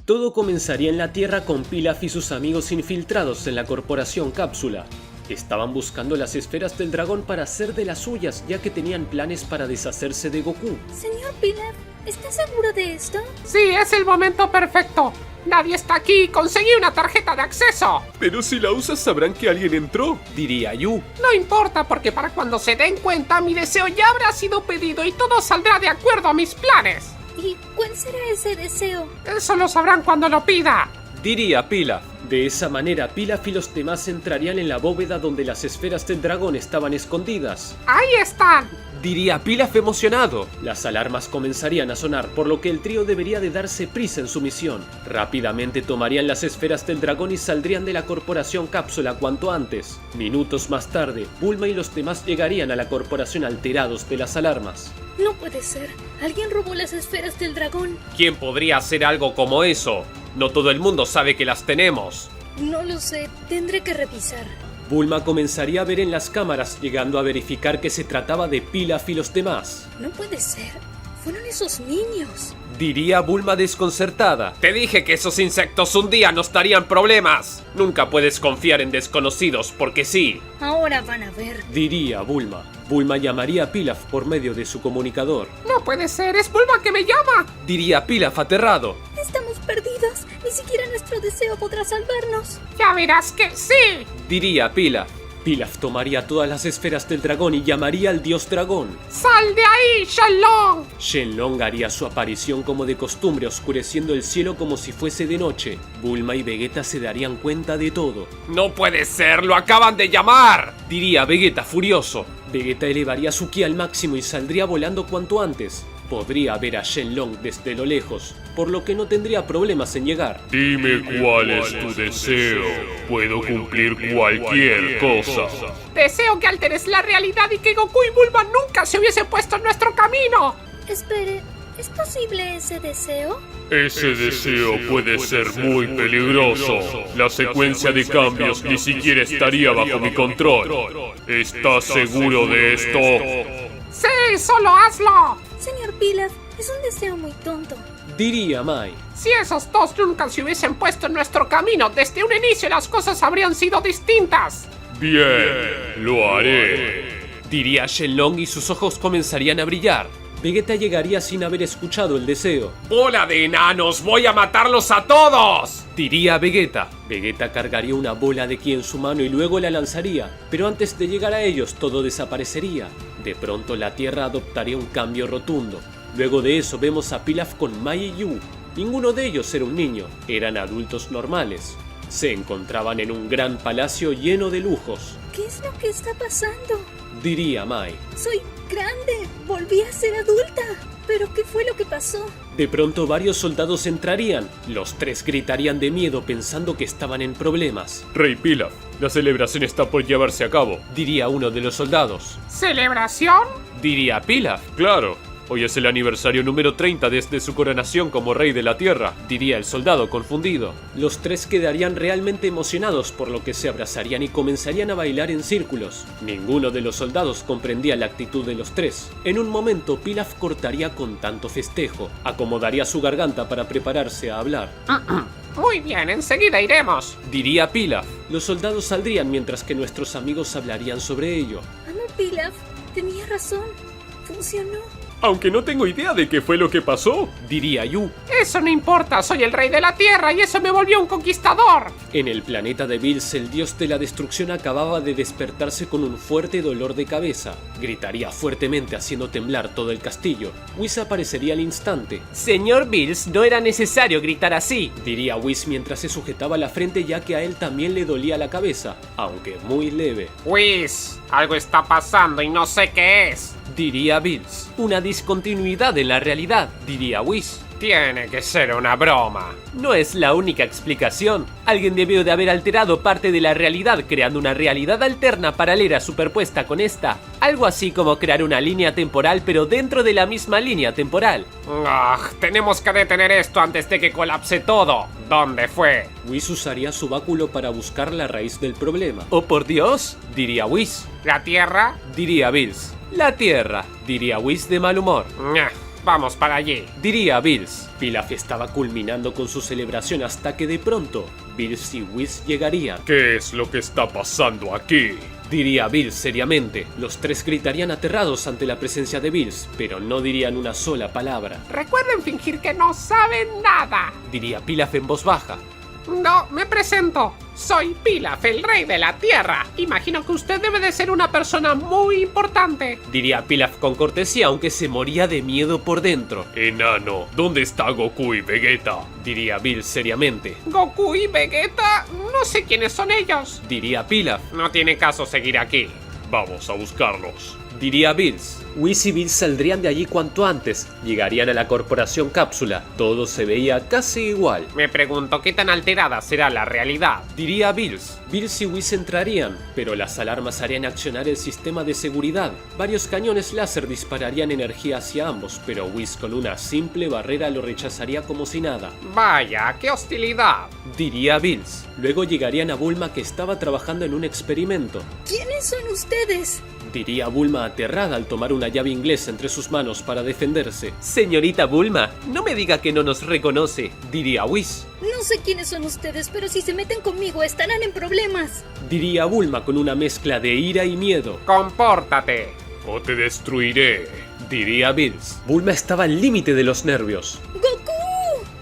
Todo comenzaría en la Tierra con Pilaf y sus amigos infiltrados en la corporación Cápsula. Estaban buscando las esferas del dragón para hacer de las suyas, ya que tenían planes para deshacerse de Goku. Señor Pilaf, ¿está seguro de esto? Sí, es el momento perfecto. Nadie está aquí. Conseguí una tarjeta de acceso. Pero si la usas sabrán que alguien entró, diría Yu. No importa, porque para cuando se den cuenta mi deseo ya habrá sido pedido y todo saldrá de acuerdo a mis planes. ¿Y cuál será ese deseo? Eso lo sabrán cuando lo pida, diría Pilaf. De esa manera, Pilaf y los demás entrarían en la bóveda donde las esferas del dragón estaban escondidas. ¡Ahí están!, diría Pilaf emocionado. Las alarmas comenzarían a sonar, por lo que el trío debería de darse prisa en su misión. Rápidamente tomarían las esferas del dragón y saldrían de la corporación Cápsula cuanto antes. Minutos más tarde, Bulma y los demás llegarían a la corporación alterados de las alarmas. No puede ser. ¿Alguien robó las esferas del dragón? ¿Quién podría hacer algo como eso? No todo el mundo sabe que las tenemos. No lo sé. Tendré que revisar. Bulma comenzaría a ver en las cámaras, llegando a verificar que se trataba de Pilaf y los demás. No puede ser. Fueron esos niños. Diría Bulma desconcertada. Te dije que esos insectos un día nos darían problemas. Nunca puedes confiar en desconocidos porque sí. Ahora van a ver. Diría Bulma. Bulma llamaría a Pilaf por medio de su comunicador. No puede ser, es Bulma que me llama. Diría Pilaf aterrado. Estamos perdidos. Ni siquiera nuestro deseo podrá salvarnos. Ya verás que sí. Diría Pilaf. Pilaf tomaría todas las esferas del dragón y llamaría al dios dragón. ¡Sal de ahí, Shenlong! Shenlong haría su aparición como de costumbre, oscureciendo el cielo como si fuese de noche. Bulma y Vegeta se darían cuenta de todo. ¡No puede ser! ¡Lo acaban de llamar!, diría Vegeta furioso. Vegeta elevaría su ki al máximo y saldría volando cuanto antes. Podría ver a Shenlong desde lo lejos, por lo que no tendría problemas en llegar. Dime cuál es tu deseo. Puedo cumplir cualquier cosa. Deseo que alteres la realidad y que Goku y Bulma nunca se hubiesen puesto en nuestro camino. Espere, ¿es posible ese deseo? Ese deseo puede ser muy peligroso. La secuencia de cambios ni siquiera estaría bajo mi control. ¿Estás seguro de esto? Sí, solo hazlo. Señor Pilaf, es un deseo muy tonto. Diría Mai. Si esos dos nunca se hubiesen puesto en nuestro camino desde un inicio, las cosas habrían sido distintas. Bien, lo haré. Diría Shenlong y sus ojos comenzarían a brillar. Vegeta llegaría sin haber escuchado el deseo. ¡Bola de enanos! ¡Voy a matarlos a todos!, diría Vegeta. Vegeta cargaría una bola de ki en su mano y luego la lanzaría, pero antes de llegar a ellos todo desaparecería. De pronto la Tierra adoptaría un cambio rotundo. Luego de eso vemos a Pilaf con Mai y Yu. Ninguno de ellos era un niño, eran adultos normales. Se encontraban en un gran palacio lleno de lujos. ¿Qué es lo que está pasando? Diría Mai. Soy grande, volví a ser adulta. ¿Pero qué fue lo que pasó? De pronto varios soldados entrarían. Los tres gritarían de miedo pensando que estaban en problemas. Rey Pilaf, la celebración está por llevarse a cabo, diría uno de los soldados. ¿Celebración? Diría Pilaf. Claro. Hoy es el aniversario número 30 desde su coronación como rey de la tierra, diría el soldado confundido. Los tres quedarían realmente emocionados, por lo que se abrazarían y comenzarían a bailar en círculos. Ninguno de los soldados comprendía la actitud de los tres. En un momento Pilaf cortaría con tanto festejo, acomodaría su garganta para prepararse a hablar. Muy bien, enseguida iremos, diría Pilaf. Los soldados saldrían mientras que nuestros amigos hablarían sobre ello. Amo Pilaf, tenía razón, funcionó. Aunque no tengo idea de qué fue lo que pasó, diría Yu. Eso no importa, soy el rey de la tierra y eso me volvió un conquistador. En el planeta de Bills, el dios de la destrucción acababa de despertarse con un fuerte dolor de cabeza. Gritaría fuertemente haciendo temblar todo el castillo. Whis aparecería al instante. Señor Bills, no era necesario gritar así, diría Whis mientras se sujetaba la frente, ya que a él también le dolía la cabeza, aunque muy leve. Whis, algo está pasando y no sé qué es, diría Bills. Una discontinuidad en la realidad, diría Whis. Tiene que ser una broma. No es la única explicación. Alguien debió de haber alterado parte de la realidad creando una realidad alterna paralela superpuesta con esta. Algo así como crear una línea temporal pero dentro de la misma línea temporal. Tenemos que detener esto antes de que colapse todo. ¿Dónde fue? Whis usaría su báculo para buscar la raíz del problema. ¡Oh, por Dios!, diría Whis. ¿La Tierra? Diría Bills. La Tierra, diría Whis de mal humor. vamos para allí. diría Bills. Pilaf estaba culminando con su celebración hasta que de pronto Bills y Whis llegarían. ¿Qué es lo que está pasando aquí? Diría Bills seriamente. Los tres gritarían aterrados ante la presencia de Bills, pero no dirían una sola palabra. Recuerden fingir que no saben nada. Diría Pilaf en voz baja. No, me presento. Soy Pilaf, el rey de la tierra. Imagino que usted debe de ser una persona muy importante. Diría Pilaf con cortesía, aunque se moría de miedo por dentro. Enano, ¿dónde está Goku y Vegeta? Diría Bills seriamente. Goku y Vegeta, no sé quiénes son ellos. Diría Pilaf. No tiene caso seguir aquí. Vamos a buscarlos. Diría Bills. Whis y Bills saldrían de allí cuanto antes. Llegarían a la corporación Cápsula. Todo se veía casi igual. Me pregunto qué tan alterada será la realidad. Diría Bills. Bills y Whis entrarían, pero las alarmas harían accionar el sistema de seguridad. Varios cañones láser dispararían energía hacia ambos, pero Whis con una simple barrera lo rechazaría como si nada. Vaya, qué hostilidad. Diría Bills. Luego llegarían a Bulma, que estaba trabajando en un experimento. ¿Quiénes son ustedes? Diría Bulma aterrada al tomar una llave inglesa entre sus manos para defenderse. Señorita Bulma, no me diga que no nos reconoce, Diría Whis. No sé quiénes son ustedes, pero si se meten conmigo estarán en problemas. Diría Bulma con una mezcla de ira y miedo. Compórtate. O te destruiré. Diría Bills. Bulma estaba al límite de los nervios. ¡Goku!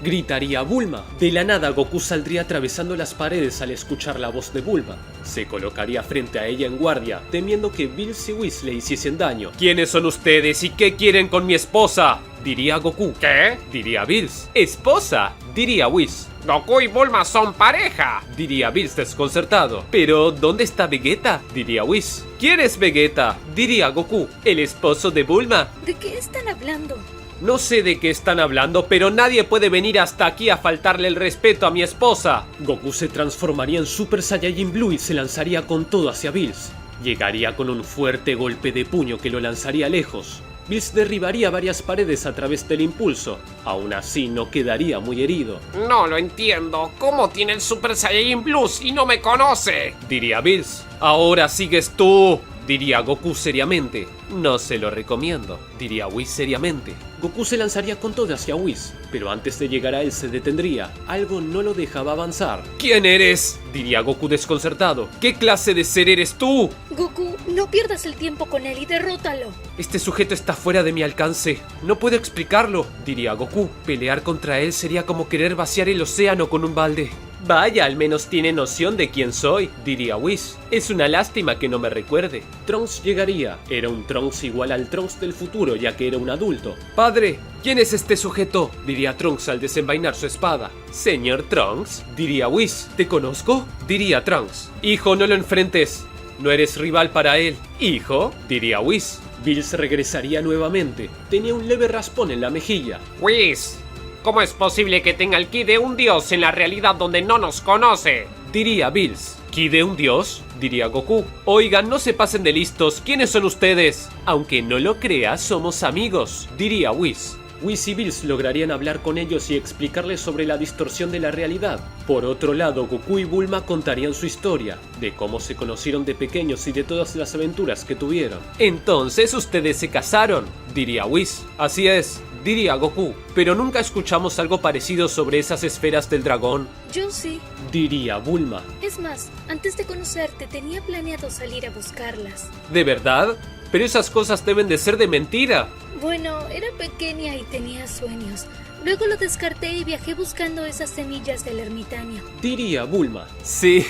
Gritaría Bulma. De la nada Goku saldría atravesando las paredes al escuchar la voz de Bulma. Se colocaría frente a ella en guardia, temiendo que Bills y Whis le hiciesen daño. ¿Quiénes son ustedes y qué quieren con mi esposa? Diría Goku. ¿Qué? Diría Bills. ¿Esposa? Diría Whis. Goku y Bulma son pareja. Diría Bills desconcertado. Pero, ¿dónde está Vegeta? Diría Whis. ¿Quién es Vegeta? Diría Goku. ¿El esposo de Bulma? ¿De qué están hablando? No sé de qué están hablando, pero nadie puede venir hasta aquí a faltarle el respeto a mi esposa. Goku se transformaría en Super Saiyajin Blue y se lanzaría con todo hacia Bills. Llegaría con un fuerte golpe de puño que lo lanzaría lejos. Bills derribaría varias paredes a través del impulso. Aún así no quedaría muy herido. No lo entiendo. ¿Cómo tiene el Super Saiyajin Plus y no me conoce? Diría Bills. Ahora sigues tú. Diría Goku seriamente. No se lo recomiendo. Diría Whis seriamente. Goku se lanzaría con todo hacia Whis, pero antes de llegar a él se detendría. Algo no lo dejaba avanzar. ¿Quién eres? Diría Goku desconcertado. ¿Qué clase de ser eres tú? Goku, no pierdas el tiempo con él y derrótalo. Este sujeto está fuera de mi alcance. No puedo explicarlo. Diría Goku. Pelear contra él sería como querer vaciar el océano con un balde. Vaya, al menos tiene noción de quién soy. Diría Whis. Es una lástima que no me recuerde. Trunks llegaría. Era un Trunks igual al Trunks del futuro, ya que era un adulto. Padre, ¿quién es este sujeto? Diría Trunks al desenvainar su espada. Señor Trunks. Diría Whis. ¿Te conozco? Diría Trunks. Hijo, no lo enfrentes. No eres rival para él. Hijo, diría Whis. Bills regresaría nuevamente. Tenía un leve raspón en la mejilla. Whis, ¿cómo es posible que tenga el ki de un dios en la realidad donde no nos conoce? Diría Bills. ¿Ki de un dios? Diría Goku. Oigan, no se pasen de listos. ¿Quiénes son ustedes? Aunque no lo creas, somos amigos. Diría Whis. Whis y Bills lograrían hablar con ellos y explicarles sobre la distorsión de la realidad. Por otro lado, Goku y Bulma contarían su historia, de cómo se conocieron de pequeños y de todas las aventuras que tuvieron. Entonces ustedes se casaron. Diría Whis. Así es. Diría Goku. Pero nunca escuchamos algo parecido sobre esas esferas del dragón. Yo sí. Diría Bulma. Es más, antes de conocerte tenía planeado salir a buscarlas. ¿De verdad? Pero esas cosas deben de ser de mentira. Bueno, era pequeña y tenía sueños. Luego lo descarté y viajé buscando esas semillas del ermitaño. Diría Bulma. Sí,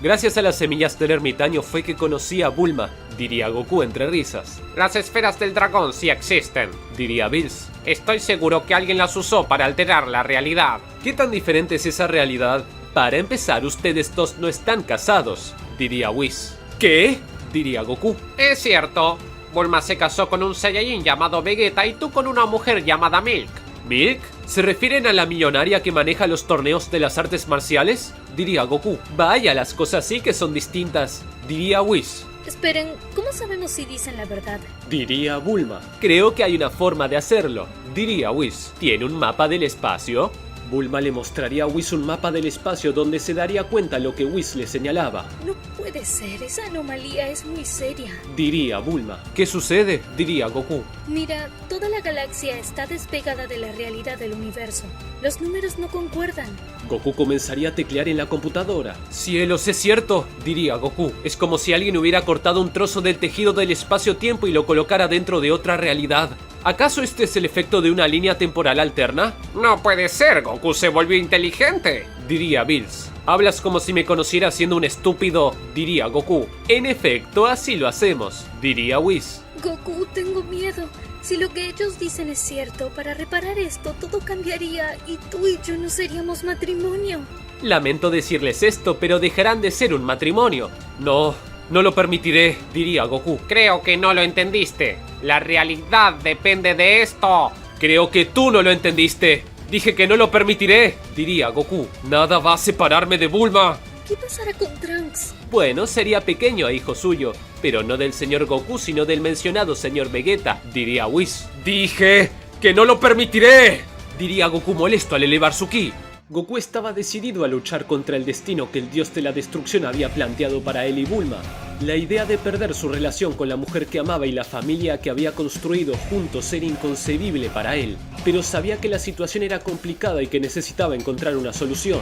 gracias a las semillas del ermitaño fue que conocí a Bulma. Diría Goku entre risas. Las esferas del dragón sí existen. Diría Bills. Estoy seguro que alguien las usó para alterar la realidad. ¿Qué tan diferente es esa realidad? Para empezar, ustedes dos no están casados. Diría Whis. ¿Qué? Diría Goku. Es cierto. Bulma se casó con un Saiyajin llamado Vegeta y tú con una mujer llamada Milk. ¿Milk? ¿Se refieren a la millonaria que maneja los torneos de las artes marciales? Diría Goku. Vaya, las cosas sí que son distintas. Diría Whis. Esperen, ¿cómo sabemos si dicen la verdad? Diría Bulma. Creo que hay una forma de hacerlo. Diría Whis. ¿Tiene un mapa del espacio? Bulma le mostraría a Whis un mapa del espacio donde se daría cuenta lo que Whis le señalaba. No puede ser, esa anomalía es muy seria. Diría Bulma. ¿Qué sucede? Diría Goku. Mira, toda la galaxia está despegada de la realidad del universo. Los números no concuerdan. Goku comenzaría a teclear en la computadora. Cielos, es cierto, diría Goku. Es como si alguien hubiera cortado un trozo del tejido del espacio-tiempo y lo colocara dentro de otra realidad. ¿Acaso este es el efecto de una línea temporal alterna? No puede ser, Goku se volvió inteligente. Diría Bills. Hablas como si me conociera siendo un estúpido, diría Goku. En efecto, así lo hacemos, diría Whis. Goku, tengo miedo. Si lo que ellos dicen es cierto, para reparar esto todo cambiaría y tú y yo no seríamos matrimonio. Lamento decirles esto, pero dejarán de ser un matrimonio. No lo permitiré, diría Goku. Creo que no lo entendiste. La realidad depende de esto. Creo que tú no lo entendiste. Dije que no lo permitiré, diría Goku. Nada va a separarme de Bulma. ¿Qué pasará con Trunks? Bueno, sería pequeño a hijo suyo, pero no del señor Goku, sino del mencionado señor Vegeta, diría Whis. Dije que no lo permitiré, diría Goku molesto al elevar su ki. Goku estaba decidido a luchar contra el destino que el dios de la destrucción había planteado para él y Bulma. La idea de perder su relación con la mujer que amaba y la familia que había construido juntos era inconcebible para él, pero sabía que la situación era complicada y que necesitaba encontrar una solución.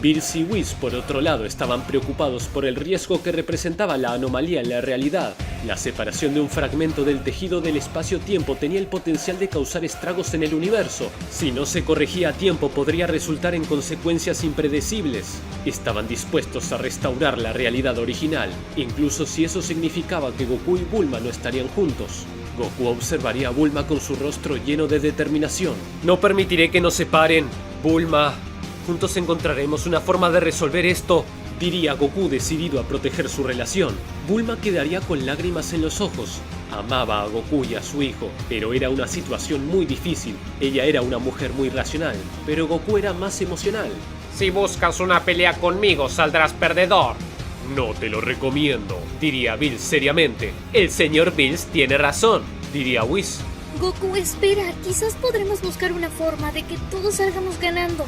Bills y Whis, por otro lado, estaban preocupados por el riesgo que representaba la anomalía en la realidad. La separación de un fragmento del tejido del espacio-tiempo tenía el potencial de causar estragos en el universo. Si no se corregía a tiempo, podría resultar en consecuencias impredecibles. Estaban dispuestos a restaurar la realidad original, incluso si eso significaba que Goku y Bulma no estarían juntos. Goku observaría a Bulma con su rostro lleno de determinación. No permitiré que nos separen, Bulma. Juntos encontraremos una forma de resolver esto, diría Goku decidido a proteger su relación. Bulma quedaría con lágrimas en los ojos. Amaba a Goku y a su hijo, pero era una situación muy difícil. Ella era una mujer muy racional, pero Goku era más emocional. Si buscas una pelea conmigo, saldrás perdedor. No te lo recomiendo, diría Bills seriamente. El señor Bills tiene razón, diría Whis. Goku, espera, quizás podremos buscar una forma de que todos salgamos ganando.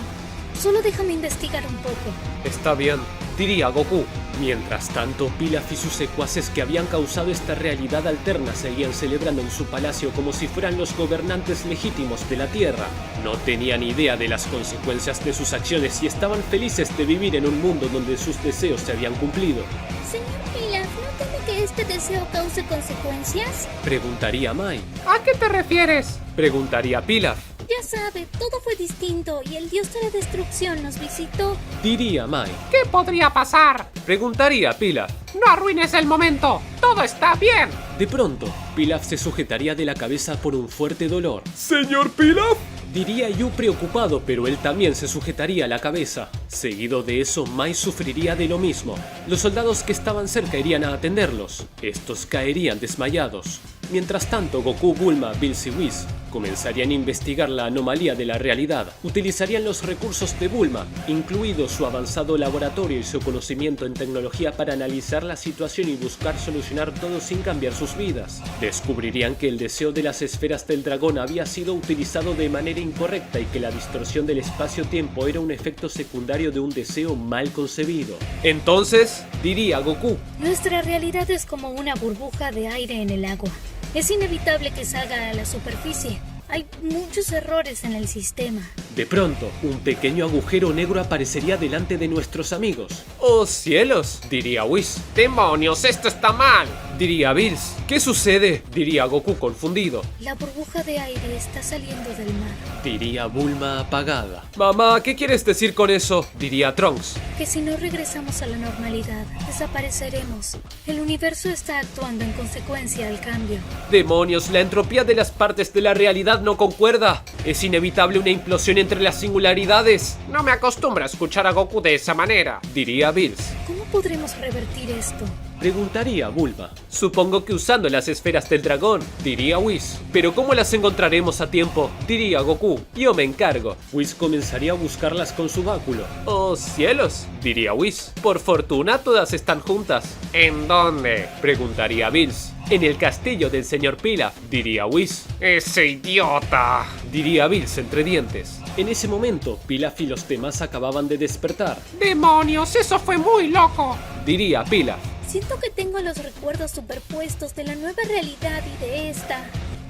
Solo déjame investigar un poco. Está bien, diría Goku. Mientras tanto, Pilaf y sus secuaces que habían causado esta realidad alterna seguían celebrando en su palacio como si fueran los gobernantes legítimos de la Tierra. No tenían idea de las consecuencias de sus acciones y estaban felices de vivir en un mundo donde sus deseos se habían cumplido. Señor Pilaf, ¿no teme que este deseo cause consecuencias? Preguntaría Mai. ¿A qué te refieres? Preguntaría Pilaf. Ya sabe, todo fue distinto y el dios de la destrucción nos visitó. Diría Mai. ¿Qué podría pasar? Preguntaría Pilaf. No arruines el momento. Todo está bien. De pronto, Pilaf se sujetaría de la cabeza por un fuerte dolor. ¿Señor Pilaf? Diría Yu preocupado, pero él también se sujetaría la cabeza. Seguido de eso, Mai sufriría de lo mismo. Los soldados que estaban cerca irían a atenderlos. Estos caerían desmayados. Mientras tanto, Goku, Bulma, Bills y Whis comenzarían a investigar la anomalía de la realidad. Utilizarían los recursos de Bulma, incluido su avanzado laboratorio y su conocimiento en tecnología para analizar la situación y buscar solucionar todo sin cambiar sus vidas. Descubrirían que el deseo de las esferas del dragón había sido utilizado de manera incorrecta y que la distorsión del espacio-tiempo era un efecto secundario de un deseo mal concebido. Entonces, diría Goku. Nuestra realidad es como una burbuja de aire en el agua. Es inevitable que salga a la superficie. Hay muchos errores en el sistema. De pronto, un pequeño agujero negro aparecería delante de nuestros amigos. ¡Oh cielos!, diría Whis. ¡Demonios, esto está mal! Diría Bills. ¿Qué sucede?, diría Goku confundido. La burbuja de aire está saliendo del mar. Diría Bulma apagada. Mamá, ¿qué quieres decir con eso?, diría Trunks. Que si no regresamos a la normalidad, desapareceremos. El universo está actuando en consecuencia al cambio. ¡Demonios! La entropía de las partes de la realidad no concuerda. Es inevitable una implosión entre las singularidades. No me acostumbro a escuchar a Goku de esa manera, diría Bills. ¿Cómo podremos revertir esto? Preguntaría Bulma. Supongo que usando las esferas del dragón, diría Whis. Pero ¿cómo las encontraremos a tiempo?, diría Goku. Yo me encargo. Whis comenzaría a buscarlas con su báculo. ¡Oh cielos!, diría Whis. Por fortuna todas están juntas. ¿En dónde?, preguntaría Bills. En el castillo del señor Pilaf, diría Whis. ¡Ese idiota!, diría Bills entre dientes. En ese momento, Pilaf y los demás acababan de despertar. ¡Demonios! ¡Eso fue muy loco! Diría Pilaf. Siento que tengo los recuerdos superpuestos de la nueva realidad y de esta.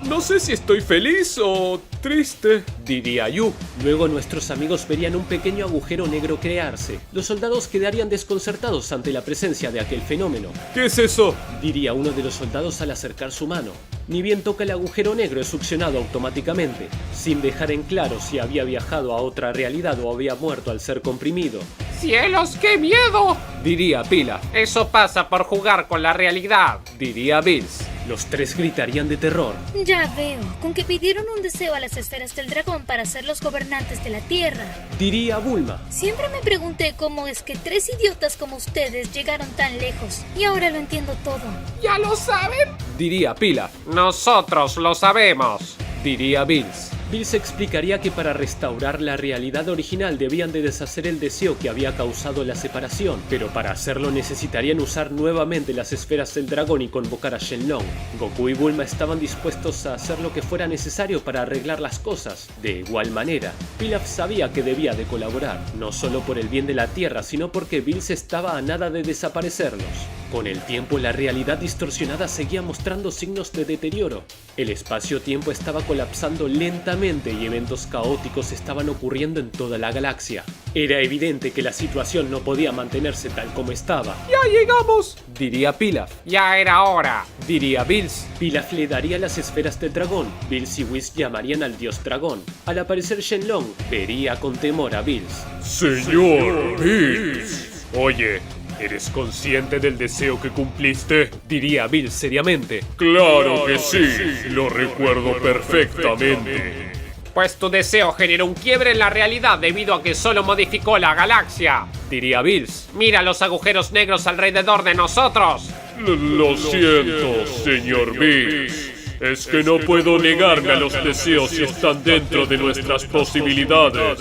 No sé si estoy feliz o triste, diría Yu. Luego nuestros amigos verían un pequeño agujero negro crearse. Los soldados quedarían desconcertados ante la presencia de aquel fenómeno. ¿Qué es eso?, diría uno de los soldados al acercar su mano. Ni bien toca el agujero negro es succionado automáticamente, sin dejar en claro si había viajado a otra realidad o había muerto al ser comprimido. ¡Cielos, qué miedo! Diría Pilaf. Eso pasa por jugar con la realidad, diría Bills. Los tres gritarían de terror. Ya veo, con que pidieron un deseo a las esferas del dragón para ser los gobernantes de la Tierra. Diría Bulma. Siempre me pregunté cómo es que 3 idiotas como ustedes llegaron tan lejos, y ahora lo entiendo todo. ¿Ya lo saben? Diría Pilaf. Nosotros lo sabemos, diría Bills. Bills explicaría que para restaurar la realidad original debían de deshacer el deseo que había causado la separación, pero para hacerlo necesitarían usar nuevamente las esferas del dragón y convocar a Shenlong. Goku y Bulma estaban dispuestos a hacer lo que fuera necesario para arreglar las cosas. De igual manera, Pilaf sabía que debía de colaborar, no solo por el bien de la Tierra, sino porque Bills estaba a nada de desaparecerlos. Con el tiempo, la realidad distorsionada seguía mostrando signos de deterioro. El espacio-tiempo estaba colapsando lentamente y eventos caóticos estaban ocurriendo en toda la galaxia. Era evidente que la situación no podía mantenerse tal como estaba. ¡Ya llegamos!, diría Pilaf. ¡Ya era hora!, diría Bills. Pilaf le daría las esferas del dragón. Bills y Whis llamarían al dios dragón. Al aparecer Shenlong, vería con temor a Bills. Señor Bills. Oye, ¿eres consciente del deseo que cumpliste?, diría Bills seriamente. Claro que sí, lo recuerdo perfectamente. Pues tu deseo generó un quiebre en la realidad debido a que solo modificó la galaxia, diría Bills. Mira los agujeros negros alrededor de nosotros. Lo siento, señor Bills. Es que no puedo negarme a los deseos si están dentro de nuestras posibilidades.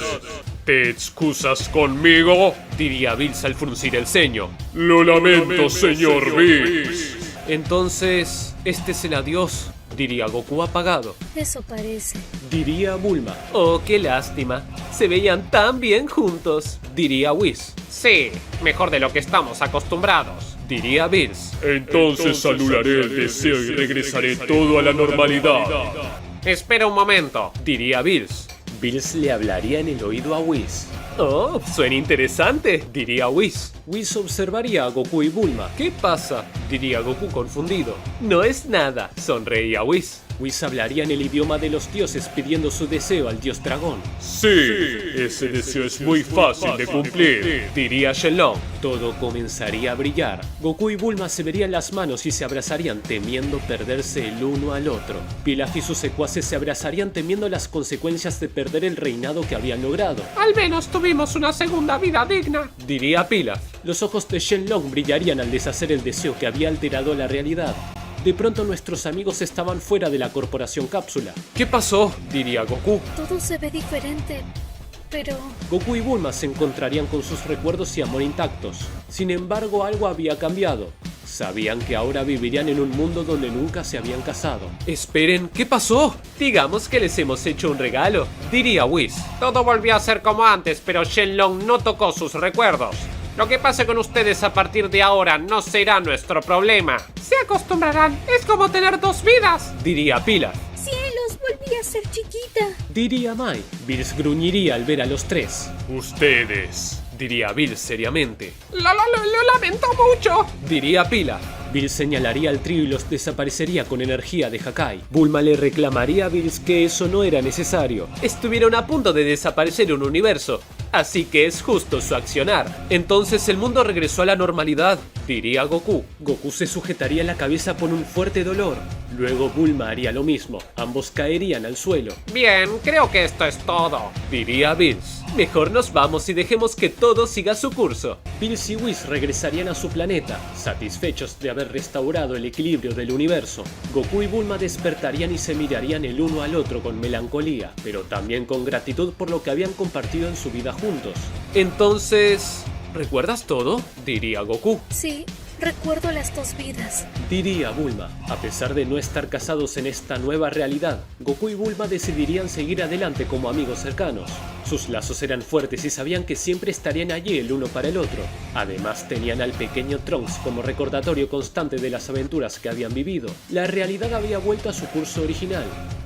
¿Te excusas conmigo?, diría Bills al fruncir el ceño. Lo lamento, señor Bills. Entonces, ¿este es el adiós?, diría Goku apagado. Eso parece. Diría Bulma. Oh, qué lástima. Se veían tan bien juntos, diría Whis. Sí, mejor de lo que estamos acostumbrados, diría Bills. Entonces anularé el deseo y regresaré todo a la normalidad. Espera un momento, diría Bills. Bills le hablaría en el oído a Whis. Oh, suena interesante, diría Whis. Whis observaría a Goku y Bulma. ¿Qué pasa?, diría Goku confundido. No es nada, sonreía Whis. Whis hablaría en el idioma de los dioses pidiendo su deseo al dios dragón. Sí, ese deseo es muy fácil de cumplir, diría Shenlong. Todo comenzaría a brillar. Goku y Bulma se verían las manos y se abrazarían temiendo perderse el uno al otro. Pilaf y sus secuaces se abrazarían temiendo las consecuencias de perder el reinado que habían logrado. Al menos tuvimos una segunda vida digna, diría Pilaf. Los ojos de Shenlong brillarían al deshacer el deseo que había alterado la realidad. De pronto nuestros amigos estaban fuera de la corporación cápsula. ¿Qué pasó?, diría Goku. Todo se ve diferente, pero... Goku y Bulma se encontrarían con sus recuerdos y amor intactos. Sin embargo, algo había cambiado. Sabían que ahora vivirían en un mundo donde nunca se habían casado. Esperen, ¿qué pasó? Digamos que les hemos hecho un regalo, diría Whis. Todo volvió a ser como antes, pero Shenlong no tocó sus recuerdos. Lo que pase con ustedes a partir de ahora no será nuestro problema. Se acostumbrarán, es como tener 2 vidas, diría Pilaf. ¡Cielos! Volví a ser chiquita, diría Mai. Bills gruñiría al ver a los tres. Ustedes, diría Bills seriamente. Lo lamento mucho, diría Pilaf. Bills señalaría al trío y los desaparecería con energía de Hakai. Bulma le reclamaría a Bills que eso no era necesario. Estuvieron a punto de desaparecer un universo, así que es justo su accionar. Entonces el mundo regresó a la normalidad, diría Goku. Goku se sujetaría la cabeza por un fuerte dolor. Luego Bulma haría lo mismo. Ambos caerían al suelo. Bien, creo que esto es todo, diría Bills. Mejor nos vamos y dejemos que todo siga su curso. Bills y Whis regresarían a su planeta, satisfechos de haber restaurado el equilibrio del universo. Goku y Bulma despertarían y se mirarían el uno al otro con melancolía, pero también con gratitud por lo que habían compartido en su vida juntos. Entonces, ¿recuerdas todo?, diría Goku. Sí, Recuerdo las dos vidas. Diría Bulma. A pesar de no estar casados en esta nueva realidad, Goku y Bulma decidirían seguir adelante como amigos cercanos. Sus lazos eran fuertes y sabían que siempre estarían allí el uno para el otro. Además tenían al pequeño Trunks como recordatorio constante de las aventuras que habían vivido. La realidad había vuelto a su curso original.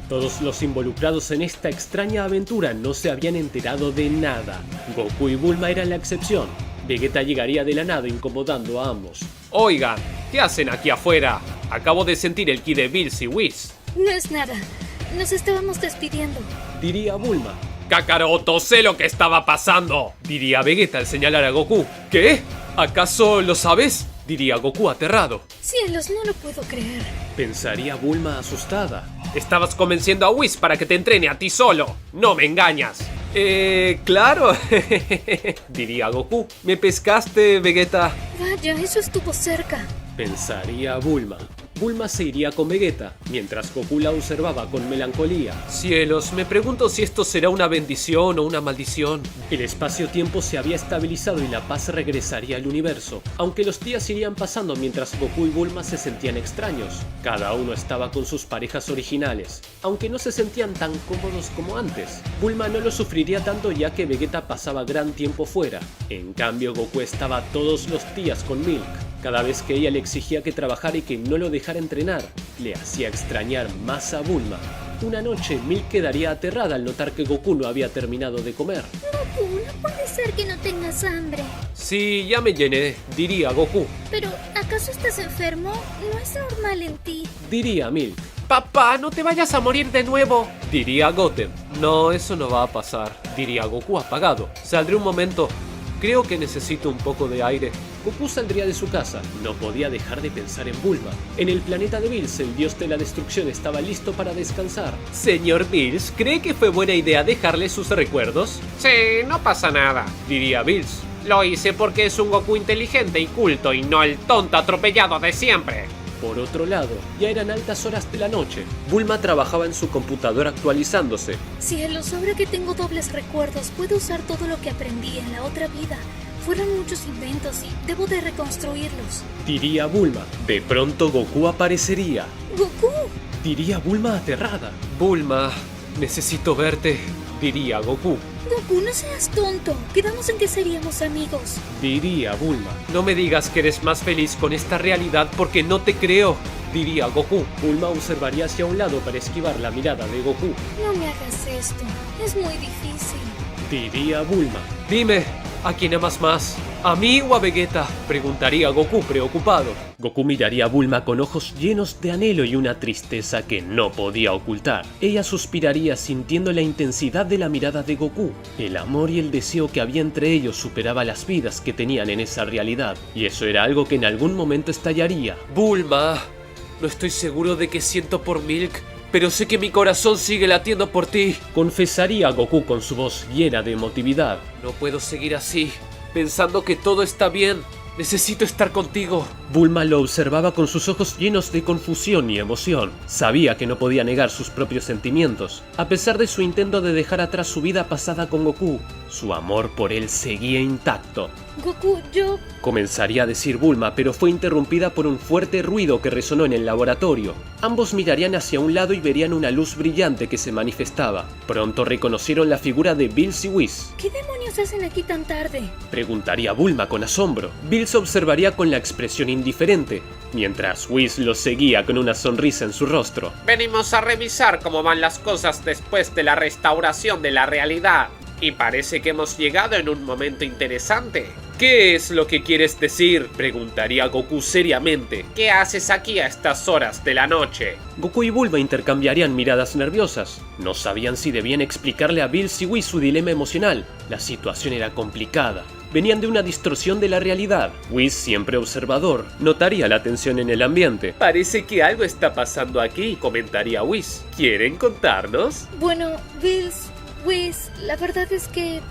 Todos los involucrados en esta extraña aventura no se habían enterado de nada. Goku y Bulma eran la excepción. Vegeta llegaría de la nada incomodando a ambos. Oigan, ¿qué hacen aquí afuera? Acabo de sentir el ki de Bills y Whis. No es nada. Nos estábamos despidiendo. Diría Bulma. Kakaroto, sé lo que estaba pasando, diría Vegeta al señalar a Goku. ¿Qué? ¿Acaso lo sabes? Diría Goku aterrado. Cielos, no lo puedo creer. Pensaría Bulma asustada. Estabas convenciendo a Whis para que te entrene a ti solo. No me engañas. Claro, diría Goku. ¿Me pescaste, Vegeta? Vaya, eso estuvo cerca. Pensaría Bulma. Bulma se iría con Vegeta, mientras Goku la observaba con melancolía. Cielos, me pregunto si esto será una bendición o una maldición. El espacio-tiempo se había estabilizado y la paz regresaría al universo, aunque los días irían pasando mientras Goku y Bulma se sentían extraños. Cada uno estaba con sus parejas originales, aunque no se sentían tan cómodos como antes. Bulma no lo sufriría tanto ya que Vegeta pasaba gran tiempo fuera. En cambio, Goku estaba todos los días con Milk. Cada vez que ella le exigía que trabajara y que no lo dejara entrenar, le hacía extrañar más a Bulma. Una noche, Milk quedaría aterrada al notar que Goku no había terminado de comer. Goku, no puede ser que no tengas hambre. Sí, ya me llené, diría Goku. Pero, ¿acaso estás enfermo? No es normal en ti. Diría Milk. Papá, no te vayas a morir de nuevo, diría Goten. No, eso no va a pasar, diría Goku apagado. Saldré un momento. Creo que necesito un poco de aire. Goku saldría de su casa. No podía dejar de pensar en Bulma. En el planeta de Bills, el dios de la destrucción estaba listo para descansar. Señor Bills, ¿cree que fue buena idea dejarle sus recuerdos? Sí, no pasa nada. Diría Bills. Lo hice porque es un Goku inteligente y culto y no el tonto atropellado de siempre. Por otro lado, ya eran altas horas de la noche. Bulma trabajaba en su computadora actualizándose. Cielos, ahora que tengo dobles recuerdos, puedo usar todo lo que aprendí en la otra vida. Fueron muchos inventos y debo de reconstruirlos. Diría Bulma. De pronto Goku aparecería. ¡Goku! Diría Bulma aterrada. Bulma, necesito verte, diría Goku. Goku, no seas tonto. Quedamos en que seríamos amigos. Diría Bulma. No me digas que eres más feliz con esta realidad porque no te creo, diría Goku. Bulma observaría hacia un lado para esquivar la mirada de Goku. No me hagas esto. Es muy difícil. Diría Bulma. Dime, ¿a quién amas más? ¿A mí o a Vegeta? Preguntaría Goku preocupado. Goku miraría a Bulma con ojos llenos de anhelo y una tristeza que no podía ocultar. Ella suspiraría sintiendo la intensidad de la mirada de Goku. El amor y el deseo que había entre ellos superaba las vidas que tenían en esa realidad. Y eso era algo que en algún momento estallaría. Bulma, no estoy seguro de qué siento por Milk, pero sé que mi corazón sigue latiendo por ti. Confesaría Goku con su voz llena de emotividad. No puedo seguir así, pensando que todo está bien. Necesito estar contigo. Bulma lo observaba con sus ojos llenos de confusión y emoción. Sabía que no podía negar sus propios sentimientos. A pesar de su intento de dejar atrás su vida pasada con Goku, su amor por él seguía intacto. Goku, yo... Comenzaría a decir Bulma, pero fue interrumpida por un fuerte ruido que resonó en el laboratorio. Ambos mirarían hacia un lado y verían una luz brillante que se manifestaba. Pronto reconocieron la figura de Bills y Whis. ¿Qué demonios hacen aquí tan tarde? Preguntaría Bulma con asombro. Bills observaría con la expresión indiferente, mientras Whis los seguía con una sonrisa en su rostro. Venimos a revisar cómo van las cosas después de la restauración de la realidad. Y parece que hemos llegado en un momento interesante. ¿Qué es lo que quieres decir? Preguntaría Goku seriamente. ¿Qué haces aquí a estas horas de la noche? Goku y Bulma intercambiarían miradas nerviosas. No sabían si debían explicarle a Bills y Whis su dilema emocional. La situación era complicada. Venían de una distorsión de la realidad. Whis, siempre observador, notaría la tensión en el ambiente. Parece que algo está pasando aquí, comentaría Whis. ¿Quieren contarnos? Bueno, Bills, Whis, la verdad es que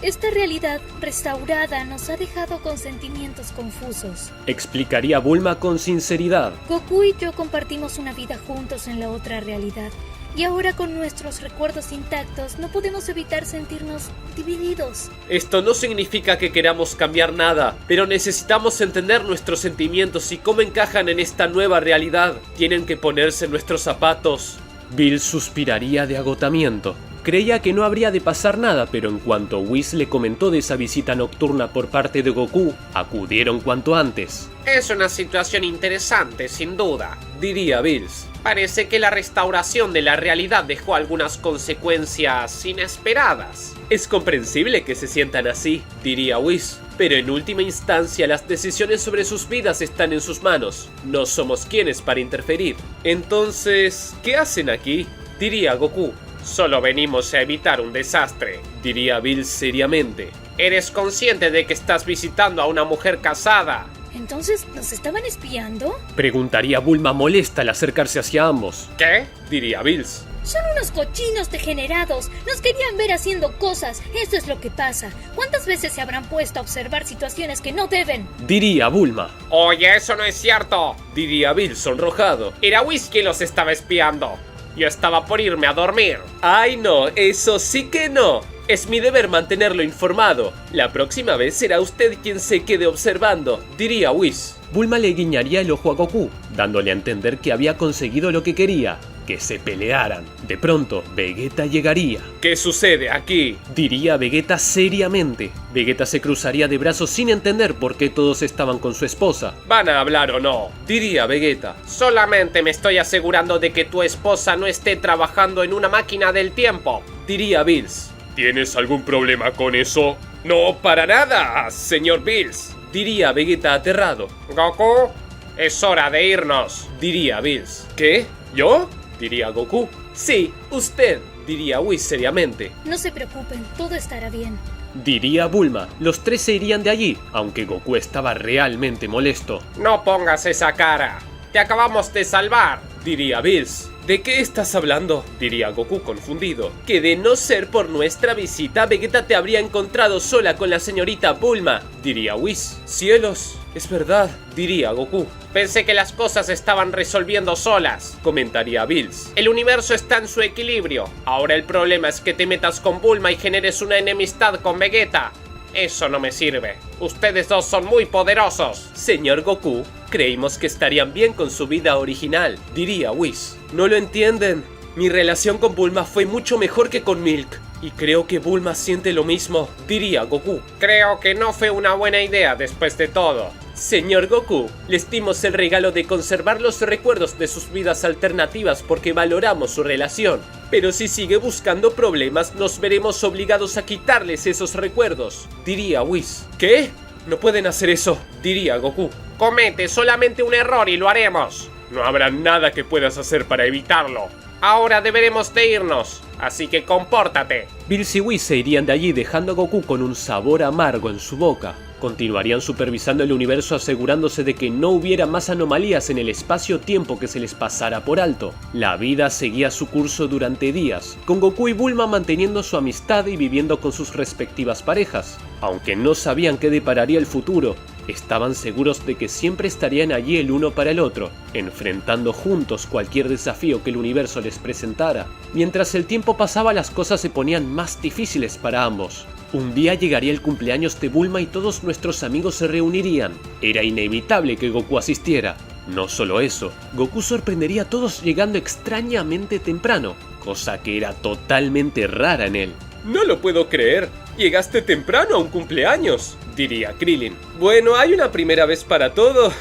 esta realidad restaurada nos ha dejado con sentimientos confusos. Explicaría Bulma con sinceridad. Goku y yo compartimos una vida juntos en la otra realidad. Y ahora con nuestros recuerdos intactos no podemos evitar sentirnos divididos. Esto no significa que queramos cambiar nada, pero necesitamos entender nuestros sentimientos y cómo encajan en esta nueva realidad. Tienen que ponerse en nuestros zapatos. Bill suspiraría de agotamiento. Creía que no habría de pasar nada, pero en cuanto Whis le comentó de esa visita nocturna por parte de Goku, acudieron cuanto antes. Es una situación interesante, sin duda, diría Bills. Parece que la restauración de la realidad dejó algunas consecuencias inesperadas. Es comprensible que se sientan así, diría Whis, pero en última instancia las decisiones sobre sus vidas están en sus manos. No somos quienes para interferir. Entonces, ¿qué hacen aquí? Diría Goku. Solo venimos a evitar un desastre, diría Bills seriamente. ¿Eres consciente de que estás visitando a una mujer casada? ¿Entonces nos estaban espiando? Preguntaría Bulma molesta al acercarse hacia ambos. ¿Qué? Diría Bills. Son unos cochinos degenerados. Nos querían ver haciendo cosas. Eso es lo que pasa. ¿Cuántas veces se habrán puesto a observar situaciones que no deben? Diría Bulma. Oye, eso no es cierto, diría Bills sonrojado. Era Whis quien los estaba espiando. Yo estaba por irme a dormir. Ay no, eso sí que no. Es mi deber mantenerlo informado. La próxima vez será usted quien se quede observando, diría Whis. Bulma le guiñaría el ojo a Goku, dándole a entender que había conseguido lo que quería, que se pelearan. De pronto, Vegeta llegaría. ¿Qué sucede aquí? Diría Vegeta seriamente. Vegeta se cruzaría de brazos sin entender por qué todos estaban con su esposa. ¿Van a hablar o no? Diría Vegeta. Solamente me estoy asegurando de que tu esposa no esté trabajando en una máquina del tiempo, diría Bills. ¿Tienes algún problema con eso? No, para nada, señor Bills, diría Vegeta aterrado. Goku, es hora de irnos, diría Bills. ¿Qué? ¿Yo? Diría Goku. Sí, usted, diría Whis seriamente. No se preocupen, todo estará bien, diría Bulma. Los tres se irían de allí, aunque Goku estaba realmente molesto. No pongas esa cara, te acabamos de salvar, diría Bills. ¿De qué estás hablando? Diría Goku confundido. Que de no ser por nuestra visita, Vegeta te habría encontrado sola con la señorita Bulma, diría Whis. Cielos, es verdad, diría Goku. Pensé que las cosas se estaban resolviendo solas, comentaría Bills. El universo está en su equilibrio. Ahora el problema es que te metas con Bulma y generes una enemistad con Vegeta. Eso no me sirve. Ustedes dos son muy poderosos. Señor Goku, creímos que estarían bien con su vida original, diría Whis. No lo entienden. Mi relación con Bulma fue mucho mejor que con Milk. Y creo que Bulma siente lo mismo, diría Goku. Creo que no fue una buena idea después de todo. Señor Goku, les dimos el regalo de conservar los recuerdos de sus vidas alternativas porque valoramos su relación. Pero si sigue buscando problemas, nos veremos obligados a quitarles esos recuerdos, diría Whis. ¿Qué? No pueden hacer eso, diría Goku. Comete solamente un error y lo haremos. No habrá nada que puedas hacer para evitarlo. Ahora deberemos de irnos, así que compórtate. Bills y Whis se irían de allí dejando a Goku con un sabor amargo en su boca. Continuarían supervisando el universo asegurándose de que no hubiera más anomalías en el espacio-tiempo que se les pasara por alto. La vida seguía su curso durante días, con Goku y Bulma manteniendo su amistad y viviendo con sus respectivas parejas. Aunque no sabían qué depararía el futuro, estaban seguros de que siempre estarían allí el uno para el otro, enfrentando juntos cualquier desafío que el universo les presentara. Mientras el tiempo pasaba, las cosas se ponían más difíciles para ambos. Un día llegaría el cumpleaños de Bulma y todos nuestros amigos se reunirían. Era inevitable que Goku asistiera. No solo eso, Goku sorprendería a todos llegando extrañamente temprano, cosa que era totalmente rara en él. No lo puedo creer. Llegaste temprano a un cumpleaños, diría Krillin. Bueno, hay una primera vez para todo,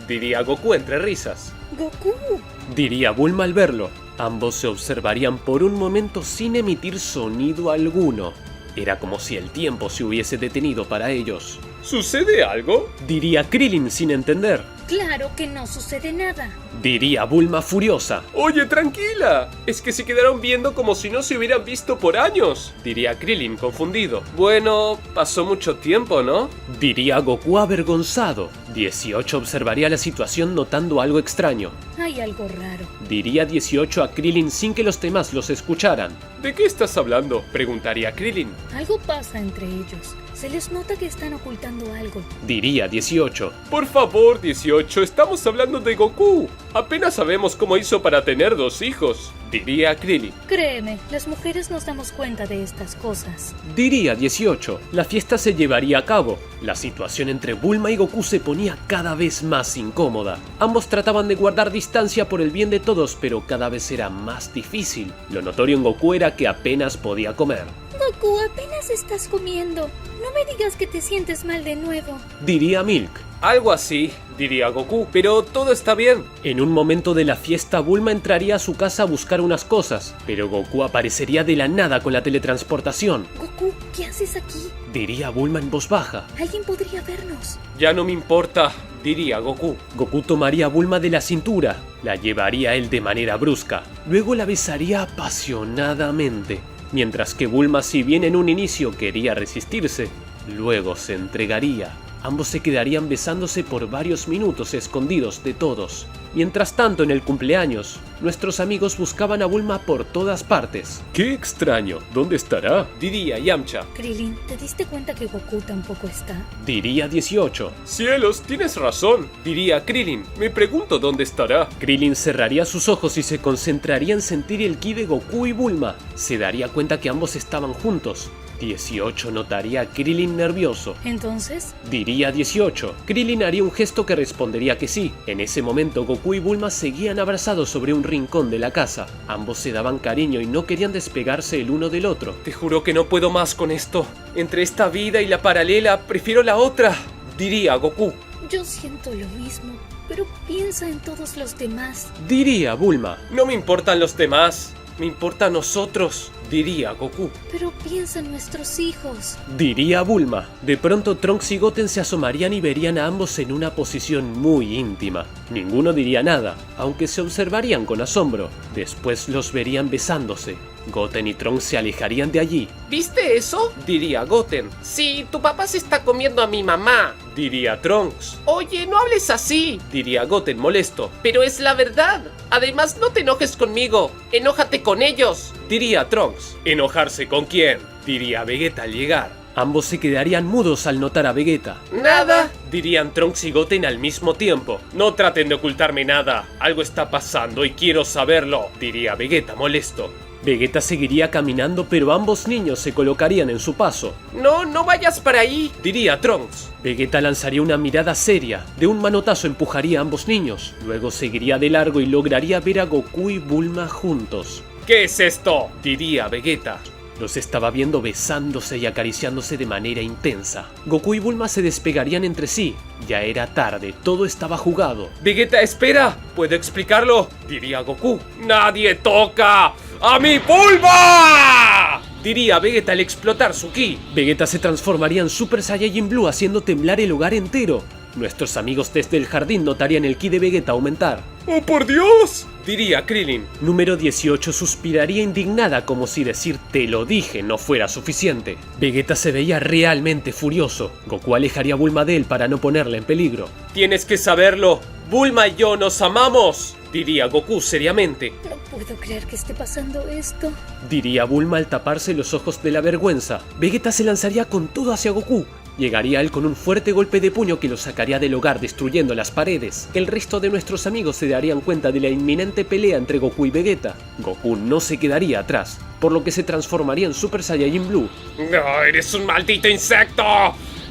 diría Goku entre risas. Goku, diría Bulma al verlo. Ambos se observarían por un momento sin emitir sonido alguno. Era como si el tiempo se hubiese detenido para ellos. ¿Sucede algo? Diría Krillin sin entender. claro que no sucede nada. Diría Bulma furiosa. Oye, tranquila. Es que se quedaron viendo como si no se hubieran visto por años. Diría Krillin confundido. Bueno, pasó mucho tiempo, ¿no? Diría Goku avergonzado. 18 observaría la situación notando algo extraño. Hay algo raro. Diría 18 a Krillin sin que los demás los escucharan. ¿De qué estás hablando? Preguntaría Krillin. Algo pasa entre ellos. Se les nota que están ocultando algo. Diría 18. Por favor, 18. 18, estamos hablando de Goku. Apenas sabemos cómo hizo para tener 2 hijos, diría Krillin. Créeme, las mujeres nos damos cuenta de estas cosas. Diría 18. La fiesta se llevaría a cabo. La situación entre Bulma y Goku se ponía cada vez más incómoda. Ambos trataban de guardar distancia por el bien de todos, pero cada vez era más difícil. Lo notorio en Goku era que apenas podía comer. Goku, apenas estás comiendo. No me digas que te sientes mal de nuevo. Diría Milk. Algo así, diría Goku, pero todo está bien. En un momento de la fiesta, Bulma entraría a su casa a buscar unas cosas, pero Goku aparecería de la nada con la teletransportación. Goku, ¿qué haces aquí? Diría Bulma en voz baja. Alguien podría vernos. Ya no me importa, diría Goku. Goku tomaría a Bulma de la cintura, la llevaría a él de manera brusca, luego la besaría apasionadamente, mientras que Bulma, si bien en un inicio quería resistirse, luego se entregaría. Ambos se quedarían besándose por varios minutos escondidos de todos. Mientras tanto, en el cumpleaños, nuestros amigos buscaban a Bulma por todas partes. ¡Qué extraño! ¿Dónde estará? Diría Yamcha. Krillin, ¿te diste cuenta que Goku tampoco está? Diría 18. ¡Cielos, tienes razón! Diría Krillin. Me pregunto dónde estará. Krillin cerraría sus ojos y se concentraría en sentir el ki de Goku y Bulma. Se daría cuenta que ambos estaban juntos. 18 notaría a Krillin nervioso. ¿Entonces? Diría 18. Krillin haría un gesto que respondería que sí. En ese momento Goku y Bulma seguían abrazados sobre un rincón de la casa. Ambos se daban cariño y no querían despegarse el uno del otro. Te juro que no puedo más con esto. Entre esta vida y la paralela, prefiero la otra, diría Goku. Yo siento lo mismo, pero piensa en todos los demás. Diría Bulma. No me importan los demás. Me importa a nosotros, diría Goku. Pero piensa en nuestros hijos. Diría Bulma. De pronto Trunks y Goten se asomarían y verían a ambos en una posición muy íntima. Ninguno diría nada, aunque se observarían con asombro. Después los verían besándose. Goten y Trunks se alejarían de allí. ¿Viste eso? Diría Goten. Sí, tu papá se está comiendo a mi mamá. Diría Trunks. Oye, no hables así. Diría Goten molesto. Pero es la verdad. Además, no te enojes conmigo. Enójate con ellos. Diría Trunks. ¿Enojarse con quién? Diría Vegeta al llegar. Ambos se quedarían mudos al notar a Vegeta. Nada. Dirían Trunks y Goten al mismo tiempo. No traten de ocultarme nada. Algo está pasando y quiero saberlo. Diría Vegeta molesto. Vegeta seguiría caminando, pero ambos niños se colocarían en su paso. No vayas para ahí. Diría Trunks. Vegeta lanzaría una mirada seria. De un manotazo empujaría a ambos niños. Luego seguiría de largo y lograría ver a Goku y Bulma juntos. ¿Qué es esto? Diría Vegeta. Los estaba viendo besándose y acariciándose de manera intensa. Goku y Bulma se despegarían entre sí. Ya era tarde, todo estaba jugado. Vegeta, espera. ¿Puedo explicarlo? Diría Goku. ¡Nadie toca a mi Bulma! Diría Vegeta al explotar su ki. Vegeta se transformaría en Super Saiyajin Blue haciendo temblar el hogar entero. Nuestros amigos desde el jardín notarían el ki de Vegeta aumentar. ¡Oh, por Dios! Diría Krillin. Número 18 suspiraría indignada como si decir te lo dije no fuera suficiente. Vegeta se veía realmente furioso. Goku alejaría a Bulma de él para no ponerla en peligro. Tienes que saberlo. Bulma y yo nos amamos. Diría Goku seriamente. No puedo creer que esté pasando esto. Diría Bulma al taparse los ojos de la vergüenza. Vegeta se lanzaría con todo hacia Goku. Llegaría él con un fuerte golpe de puño que lo sacaría del hogar destruyendo las paredes. El resto de nuestros amigos se darían cuenta de la inminente pelea entre Goku y Vegeta. Goku no se quedaría atrás, por lo que se transformaría en Super Saiyajin Blue. ¡No, eres un maldito insecto!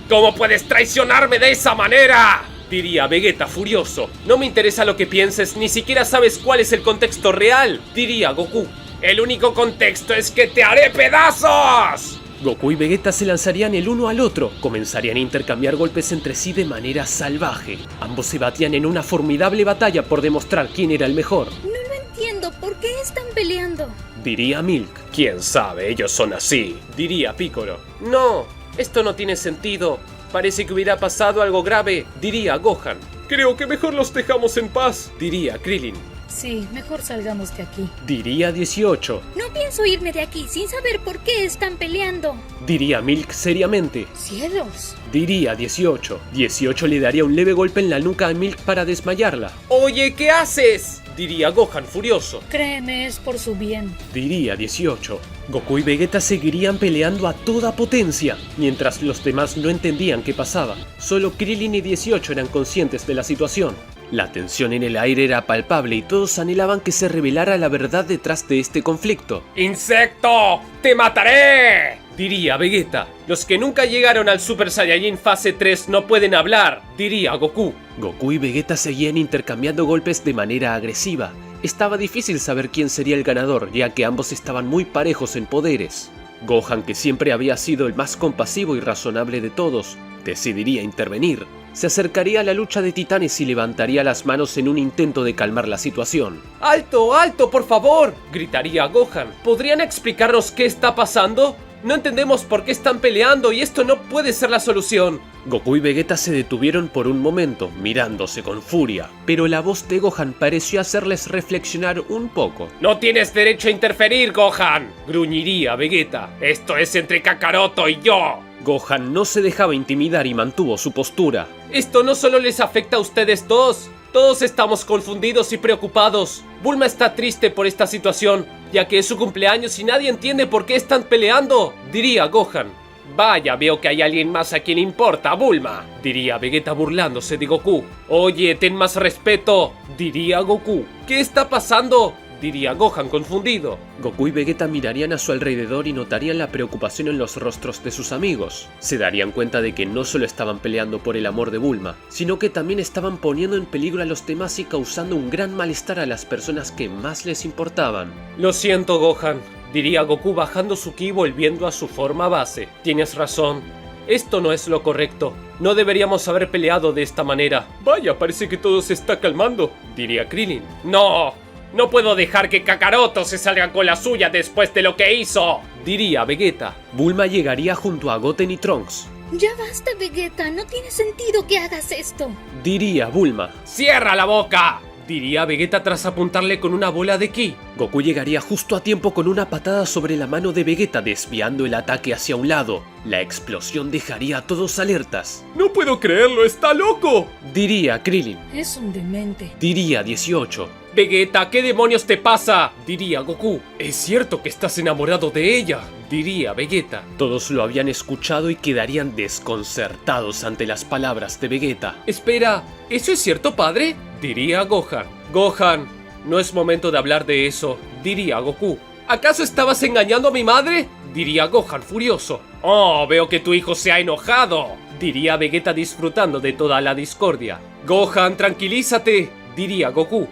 ¿Cómo puedes traicionarme de esa manera? Diría Vegeta furioso. No me interesa lo que pienses, ni siquiera sabes cuál es el contexto real. Diría Goku. El único contexto es que te haré pedazos. Goku y Vegeta se lanzarían el uno al otro, comenzarían a intercambiar golpes entre sí de manera salvaje. Ambos se batían en una formidable batalla por demostrar quién era el mejor. No lo entiendo, ¿por qué están peleando? Diría Milk. ¿Quién sabe? Ellos son así. Diría Piccolo. No, esto no tiene sentido. Parece que hubiera pasado algo grave. Diría Gohan. Creo que mejor los dejamos en paz. Diría Krillin. Sí, mejor salgamos de aquí. Diría 18. No pienso irme de aquí sin saber por qué están peleando. Diría Milk seriamente. ¡Cielos! Diría 18. 18 le daría un leve golpe en la nuca a Milk para desmayarla. Oye, ¿qué haces? diría Gohan furioso. Créeme, es por su bien. Diría 18. Goku y Vegeta seguirían peleando a toda potencia, mientras los demás no entendían qué pasaba. Solo Krillin y 18 eran conscientes de la situación. La tensión en el aire era palpable y todos anhelaban que se revelara la verdad detrás de este conflicto. ¡Insecto! ¡Te mataré! Diría Vegeta. Los que nunca llegaron al Super Saiyajin fase 3 no pueden hablar, diría Goku. Goku y Vegeta seguían intercambiando golpes de manera agresiva. Estaba difícil saber quién sería el ganador, ya que ambos estaban muy parejos en poderes. Gohan, que siempre había sido el más compasivo y razonable de todos, decidiría intervenir. Se acercaría a la lucha de titanes y levantaría las manos en un intento de calmar la situación. ¡Alto, alto, por favor!, gritaría Gohan. ¿Podrían explicarnos qué está pasando? No entendemos por qué están peleando y esto no puede ser la solución. Goku y Vegeta se detuvieron por un momento, mirándose con furia, pero la voz de Gohan pareció hacerles reflexionar un poco. ¡No tienes derecho a interferir, Gohan! Gruñiría Vegeta. ¡Esto es entre Kakaroto y yo! Gohan no se dejaba intimidar y mantuvo su postura. Esto no solo les afecta a ustedes dos. Todos estamos confundidos y preocupados. Bulma está triste por esta situación, ya que es su cumpleaños y nadie entiende por qué están peleando, diría Gohan. Vaya, veo que hay alguien más a quien importa, Bulma, diría Vegeta burlándose de Goku. Oye, ten más respeto, diría Goku. ¿Qué está pasando?, diría Gohan confundido. Goku y Vegeta mirarían a su alrededor y notarían la preocupación en los rostros de sus amigos. Se darían cuenta de que no solo estaban peleando por el amor de Bulma, sino que también estaban poniendo en peligro a los demás y causando un gran malestar a las personas que más les importaban. Lo siento, Gohan, diría Goku bajando su ki y volviendo a su forma base. Tienes razón. Esto no es lo correcto. No deberíamos haber peleado de esta manera. Vaya, parece que todo se está calmando, diría Krillin. No puedo dejar que Kakaroto se salga con la suya después de lo que hizo, diría Vegeta. Bulma llegaría junto a Goten y Trunks. Ya basta, Vegeta, no tiene sentido que hagas esto, diría Bulma. ¡Cierra la boca!, diría Vegeta tras apuntarle con una bola de ki. Goku llegaría justo a tiempo con una patada sobre la mano de Vegeta, desviando el ataque hacia un lado. La explosión dejaría a todos alertas. ¡No puedo creerlo, está loco!, diría Krillin. es un demente, diría 18. Vegeta, ¿qué demonios te pasa?, diría Goku. Es cierto que estás enamorado de ella, diría Vegeta. Todos lo habían escuchado y quedarían desconcertados ante las palabras de Vegeta. Espera, ¿eso es cierto, padre?, diría Gohan. Gohan, no es momento de hablar de eso, diría Goku. ¿Acaso estabas engañando a mi madre?, diría Gohan furioso. Oh, veo que tu hijo se ha enojado, diría Vegeta disfrutando de toda la discordia. Gohan, tranquilízate, diría Goku.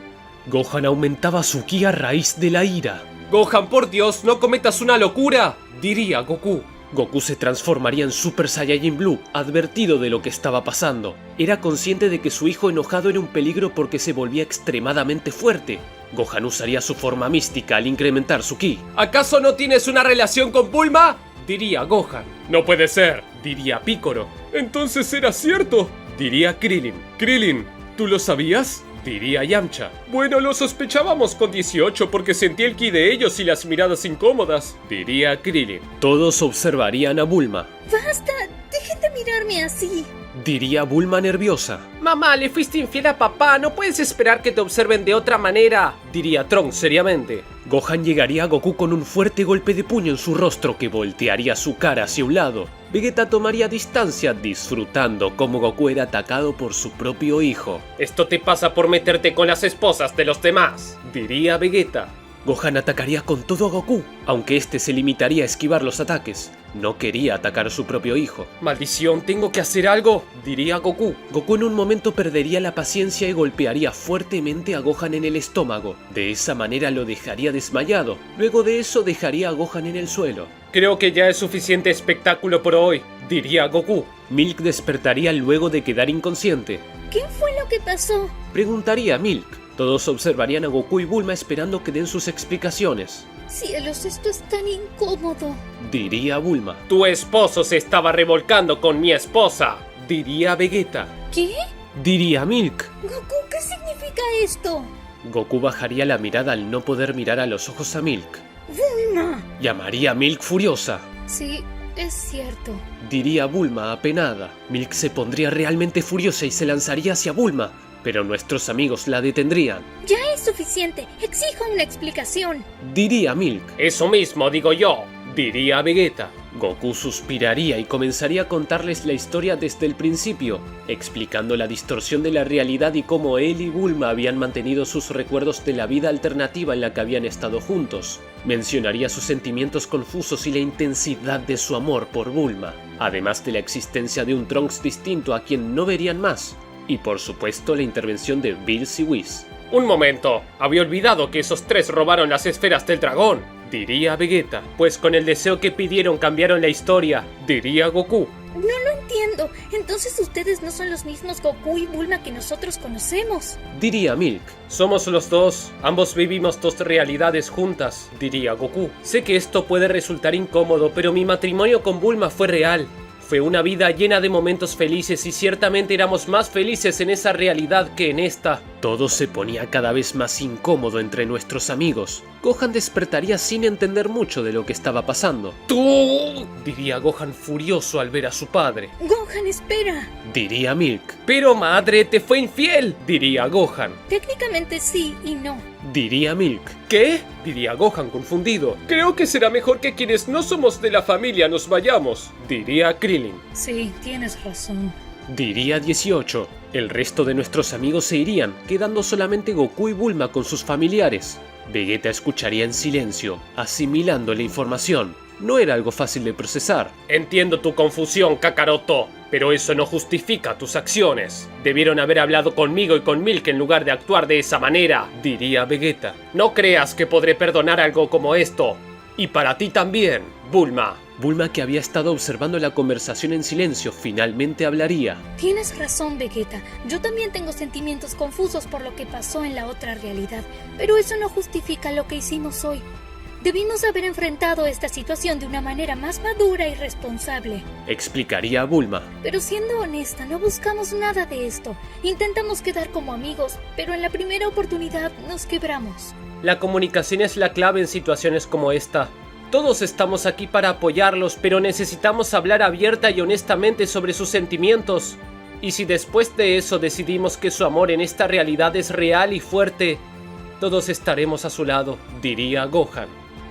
Gohan aumentaba su ki a raíz de la ira. Gohan, por Dios, no cometas una locura, diría Goku. Goku se transformaría en Super Saiyajin Blue, advertido de lo que estaba pasando. Era consciente de que su hijo enojado era un peligro porque se volvía extremadamente fuerte. Gohan usaría su forma mística al incrementar su ki. ¿Acaso no tienes una relación con Bulma?, diría Gohan. No puede ser, diría Piccolo. Entonces era cierto, diría Krillin. Krillin, ¿tú lo sabías?, diría Yamcha. Bueno, lo sospechábamos con 18 porque sentí el ki de ellos y las miradas incómodas, diría Krillin. Todos observarían a Bulma. basta, dejen de mirarme así, diría Bulma nerviosa. Mamá, le fuiste infiel a papá, no puedes esperar que te observen de otra manera, diría Trunks seriamente. Gohan llegaría a Goku con un fuerte golpe de puño en su rostro que voltearía su cara hacia un lado. Vegeta tomaría distancia, disfrutando cómo Goku era atacado por su propio hijo. Esto te pasa por meterte con las esposas de los demás, diría Vegeta. Gohan atacaría con todo a Goku, aunque este se limitaría a esquivar los ataques. No quería atacar a su propio hijo. ¡Maldición, tengo que hacer algo!, diría Goku. Goku en un momento perdería la paciencia y golpearía fuertemente a Gohan en el estómago. De esa manera lo dejaría desmayado. Luego de eso dejaría a Gohan en el suelo. Creo que ya es suficiente espectáculo por hoy, diría Goku. Milk despertaría luego de quedar inconsciente. ¿qué fue lo que pasó? Preguntaría Milk. Todos observarían a Goku y Bulma esperando que den sus explicaciones. Cielos, esto es tan incómodo, diría Bulma. Tu esposo se estaba revolcando con mi esposa, diría Vegeta. ¿qué? Diría Milk. Goku, ¿qué significa esto? Goku bajaría la mirada al no poder mirar a los ojos a Milk. Bulma, Llamaría a Milk furiosa. sí, es cierto, Diría Bulma apenada. Milk se pondría realmente furiosa y se lanzaría hacia Bulma. pero nuestros amigos la detendrían. Ya es suficiente. Exijo una explicación. Diría Milk. Eso mismo digo yo. Diría Vegeta. Goku suspiraría y comenzaría a contarles la historia desde el principio, explicando la distorsión de la realidad y cómo él y Bulma habían mantenido sus recuerdos de la vida alternativa en la que habían estado juntos. Mencionaría sus sentimientos confusos y la intensidad de su amor por Bulma, además de la existencia de un Trunks distinto a quien no verían más, y por supuesto la intervención de Bills y Whis. Un momento, había olvidado que esos tres robaron las esferas del dragón. Diría Vegeta. Pues con el deseo que pidieron cambiaron la historia. Diría Goku. No lo entiendo. Entonces ustedes no son los mismos Goku y Bulma que nosotros conocemos. Diría Milk. Somos los dos, ambos vivimos dos realidades juntas, diría Goku. Sé que esto puede resultar incómodo, pero mi matrimonio con Bulma fue real. Fue una vida llena de momentos felices y ciertamente éramos más felices en esa realidad que en esta. Todo se ponía cada vez más incómodo entre nuestros amigos. Gohan despertaría sin entender mucho de lo que estaba pasando. ¡Tú! Diría Gohan furioso al ver a su padre. Gohan, espera. Diría Milk. Pero madre, te fue infiel, diría Gohan. Técnicamente sí y no. Diría Milk. ¿Qué? Diría Gohan confundido. Creo que será mejor que quienes no somos de la familia nos vayamos, diría Krillin. Sí, tienes razón. Diría 18. El resto de nuestros amigos se irían, quedando solamente Goku y Bulma con sus familiares. Vegeta escucharía en silencio, asimilando la información. No era algo fácil de procesar. Entiendo tu confusión, Kakaroto, pero eso no justifica tus acciones. Debieron haber hablado conmigo y con Milk en lugar de actuar de esa manera, diría Vegeta. No creas que podré perdonar algo como esto. Y para ti también, Bulma. Bulma, que había estado observando la conversación en silencio, finalmente hablaría. Tienes razón, Vegeta. Yo también tengo sentimientos confusos por lo que pasó en la otra realidad, pero eso no justifica lo que hicimos hoy. Debimos haber enfrentado esta situación de una manera más madura y responsable. Explicaría a Bulma. Pero siendo honesta, no buscamos nada de esto. Intentamos quedar como amigos, pero en la primera oportunidad nos quebramos. La comunicación es la clave en situaciones como esta. Todos estamos aquí para apoyarlos, pero necesitamos hablar abierta y honestamente sobre sus sentimientos. Y si después de eso decidimos que su amor en esta realidad es real y fuerte, todos estaremos a su lado, diría Gohan.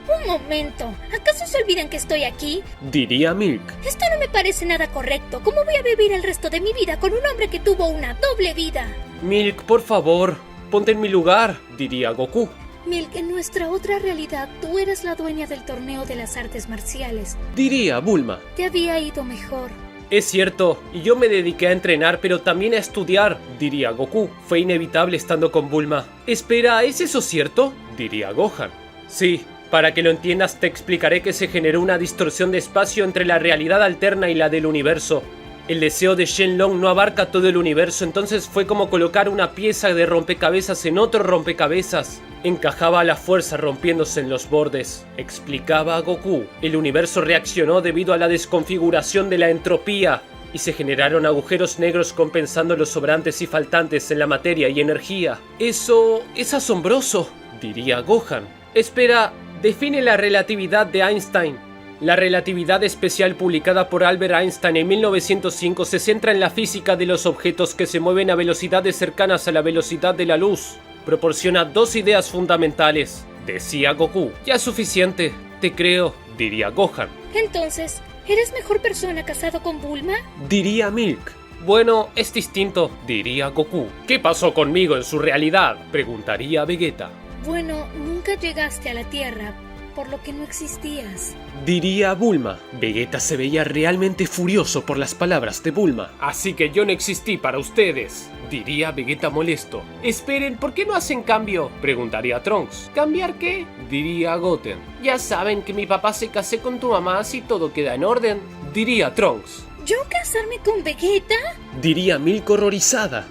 Un momento, ¿acaso se olvidan que estoy aquí? Diría Milk. Esto no me parece nada correcto. ¿Cómo voy a vivir el resto de mi vida con un hombre que tuvo una doble vida? Milk, por favor, ponte en mi lugar, diría Goku. Milk, en nuestra otra realidad, tú eras la dueña del torneo de las artes marciales. Diría Bulma. Te había ido mejor. Es cierto, y yo me dediqué a entrenar, pero también a estudiar, diría Goku. Fue inevitable estando con Bulma. Espera, ¿es eso cierto? Diría Gohan. Sí, para que lo entiendas te explicaré que se generó una distorsión de espacio entre la realidad alterna y la del universo. El deseo de Shenlong no abarca todo el universo, entonces fue como colocar una pieza de rompecabezas en otro rompecabezas. Encajaba a la fuerza rompiéndose en los bordes, explicaba Goku. El universo reaccionó debido a la desconfiguración de la entropía y se generaron agujeros negros compensando los sobrantes y faltantes en la materia y energía. Eso es asombroso, diría Gohan. Espera, define la relatividad de Einstein. La relatividad especial publicada por Albert Einstein en 1905 se centra en la física de los objetos que se mueven a velocidades cercanas a la velocidad de la luz. Proporciona dos ideas fundamentales, decía Goku. Ya es suficiente, te creo, diría Gohan. Entonces, ¿eres mejor persona casado con Bulma? Diría Milk. Bueno, es distinto, diría Goku. ¿Qué pasó conmigo en su realidad? Preguntaría Vegeta. Bueno, nunca llegaste a la Tierra, por lo que no existías. Diría Bulma. Vegeta se veía realmente furioso por las palabras de Bulma. Así que yo no existí para ustedes, diría Vegeta molesto. Esperen, ¿por qué no hacen cambio? Preguntaría Trunks. ¿Cambiar qué? Diría Goten. Ya saben que mi papá se casó con tu mamá, así todo queda en orden, diría Trunks. ¿Yo casarme con Vegeta? Diría Milk horrorizada.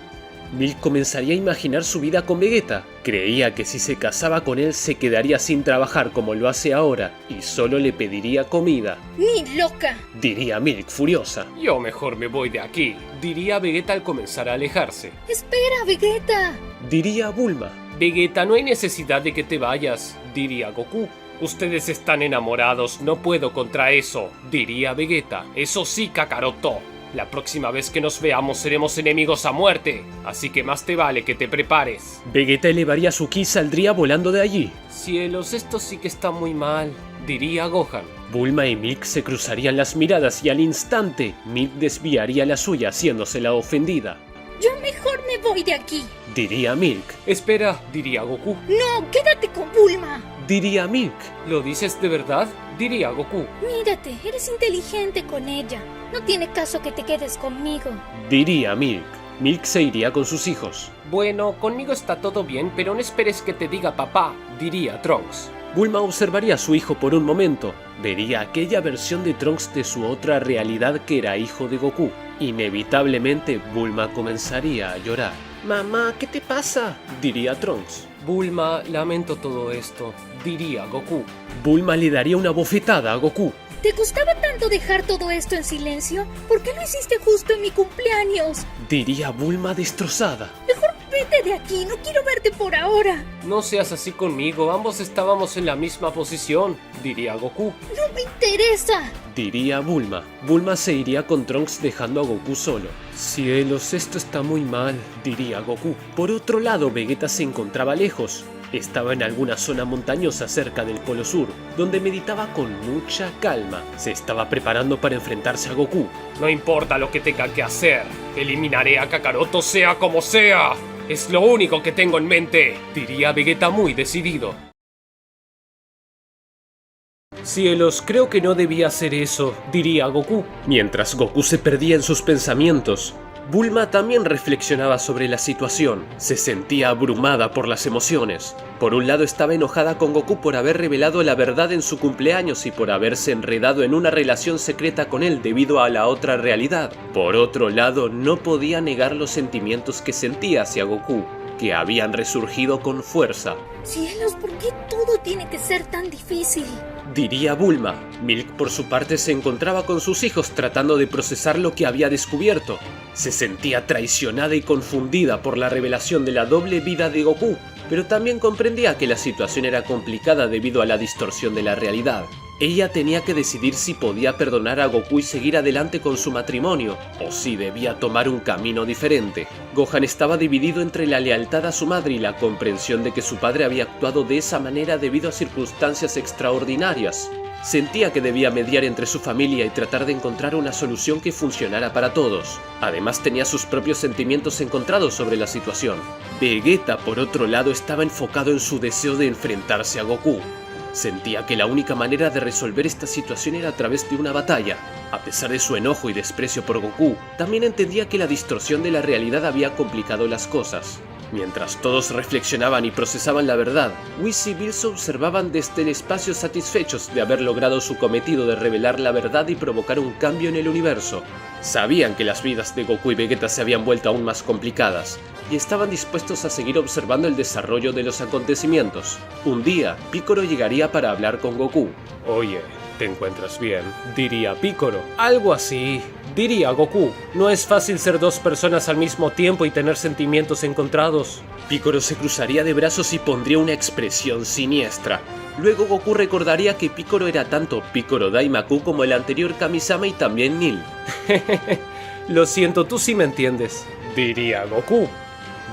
Milk comenzaría a imaginar su vida con Vegeta. Creía que si se casaba con él se quedaría sin trabajar como lo hace ahora y solo le pediría comida. ¡Ni loca! Diría Milk furiosa. Yo mejor me voy de aquí, diría Vegeta al comenzar a alejarse. ¡Espera, Vegeta! Diría Bulma. Vegeta, no hay necesidad de que te vayas, diría Goku. Ustedes están enamorados, no puedo contra eso, diría Vegeta. Eso sí, Kakaroto. La próxima vez que nos veamos seremos enemigos a muerte, así que más te vale que te prepares. Vegeta elevaría su ki y saldría volando de allí. Cielos, esto sí que está muy mal, diría Gohan. Bulma y Milk se cruzarían las miradas y al instante Milk desviaría la suya haciéndose la ofendida. Yo mejor me voy de aquí. Diría Milk. Espera, diría Goku. No, quédate con Bulma. Diría Milk. ¿Lo dices de verdad? Diría Goku. Mírate, eres inteligente con ella. No tiene caso que te quedes conmigo. Diría Milk. Milk se iría con sus hijos. Bueno, conmigo está todo bien, pero no esperes que te diga papá, diría Trunks. Bulma observaría a su hijo por un momento. Vería aquella versión de Trunks de su otra realidad que era hijo de Goku. Inevitablemente, Bulma comenzaría a llorar. «Mamá, ¿qué te pasa?», diría Trunks. Bulma, lamento todo esto, diría Goku. Bulma le daría una bofetada a Goku. ¿Te costaba tanto dejar todo esto en silencio? ¿Por qué lo hiciste justo en mi cumpleaños? Diría Bulma destrozada. Mejor vete de aquí, no quiero verte por ahora. No seas así conmigo, ambos estábamos en la misma posición, diría Goku. No me interesa. Diría Bulma. Bulma se iría con Trunks dejando a Goku solo. Cielos, esto está muy mal, diría Goku. Por otro lado, Vegeta se encontraba lejos. Estaba en alguna zona montañosa cerca del Polo Sur, donde meditaba con mucha calma. Se estaba preparando para enfrentarse a Goku. No importa lo que tenga que hacer, eliminaré a Kakaroto sea como sea. Es lo único que tengo en mente, diría Vegeta muy decidido. Cielos, creo que no debía hacer eso, diría Goku. Mientras Goku se perdía en sus pensamientos, Bulma también reflexionaba sobre la situación. Se sentía abrumada por las emociones. Por un lado estaba enojada con Goku por haber revelado la verdad en su cumpleaños y por haberse enredado en una relación secreta con él debido a la otra realidad. Por otro lado, no podía negar los sentimientos que sentía hacia Goku, que habían resurgido con fuerza. Cielos, ¿por qué todo tiene que ser tan difícil? Diría Bulma. Milk por su parte se encontraba con sus hijos tratando de procesar lo que había descubierto. Se sentía traicionada y confundida por la revelación de la doble vida de Goku, pero también comprendía que la situación era complicada debido a la distorsión de la realidad. Ella tenía que decidir si podía perdonar a Goku y seguir adelante con su matrimonio, o si debía tomar un camino diferente. Gohan estaba dividido entre la lealtad a su madre y la comprensión de que su padre había actuado de esa manera debido a circunstancias extraordinarias. Sentía que debía mediar entre su familia y tratar de encontrar una solución que funcionara para todos. Además tenía sus propios sentimientos encontrados sobre la situación. Vegeta, por otro lado, estaba enfocado en su deseo de enfrentarse a Goku. Sentía que la única manera de resolver esta situación era a través de una batalla. A pesar de su enojo y desprecio por Goku, también entendía que la distorsión de la realidad había complicado las cosas. Mientras todos reflexionaban y procesaban la verdad, Whis y Bills observaban desde el espacio satisfechos de haber logrado su cometido de revelar la verdad y provocar un cambio en el universo. Sabían que las vidas de Goku y Vegeta se habían vuelto aún más complicadas, y estaban dispuestos a seguir observando el desarrollo de los acontecimientos. Un día, Piccolo llegaría para hablar con Goku. Oye, ¿te encuentras bien?, diría Piccolo. Algo así, diría Goku. No es fácil ser dos personas al mismo tiempo y tener sentimientos encontrados. Piccolo se cruzaría de brazos y pondría una expresión siniestra. Luego Goku recordaría que Piccolo era tanto Piccolo Daimaku como el anterior Kamisama y también Nil. Lo siento, tú sí me entiendes, diría Goku.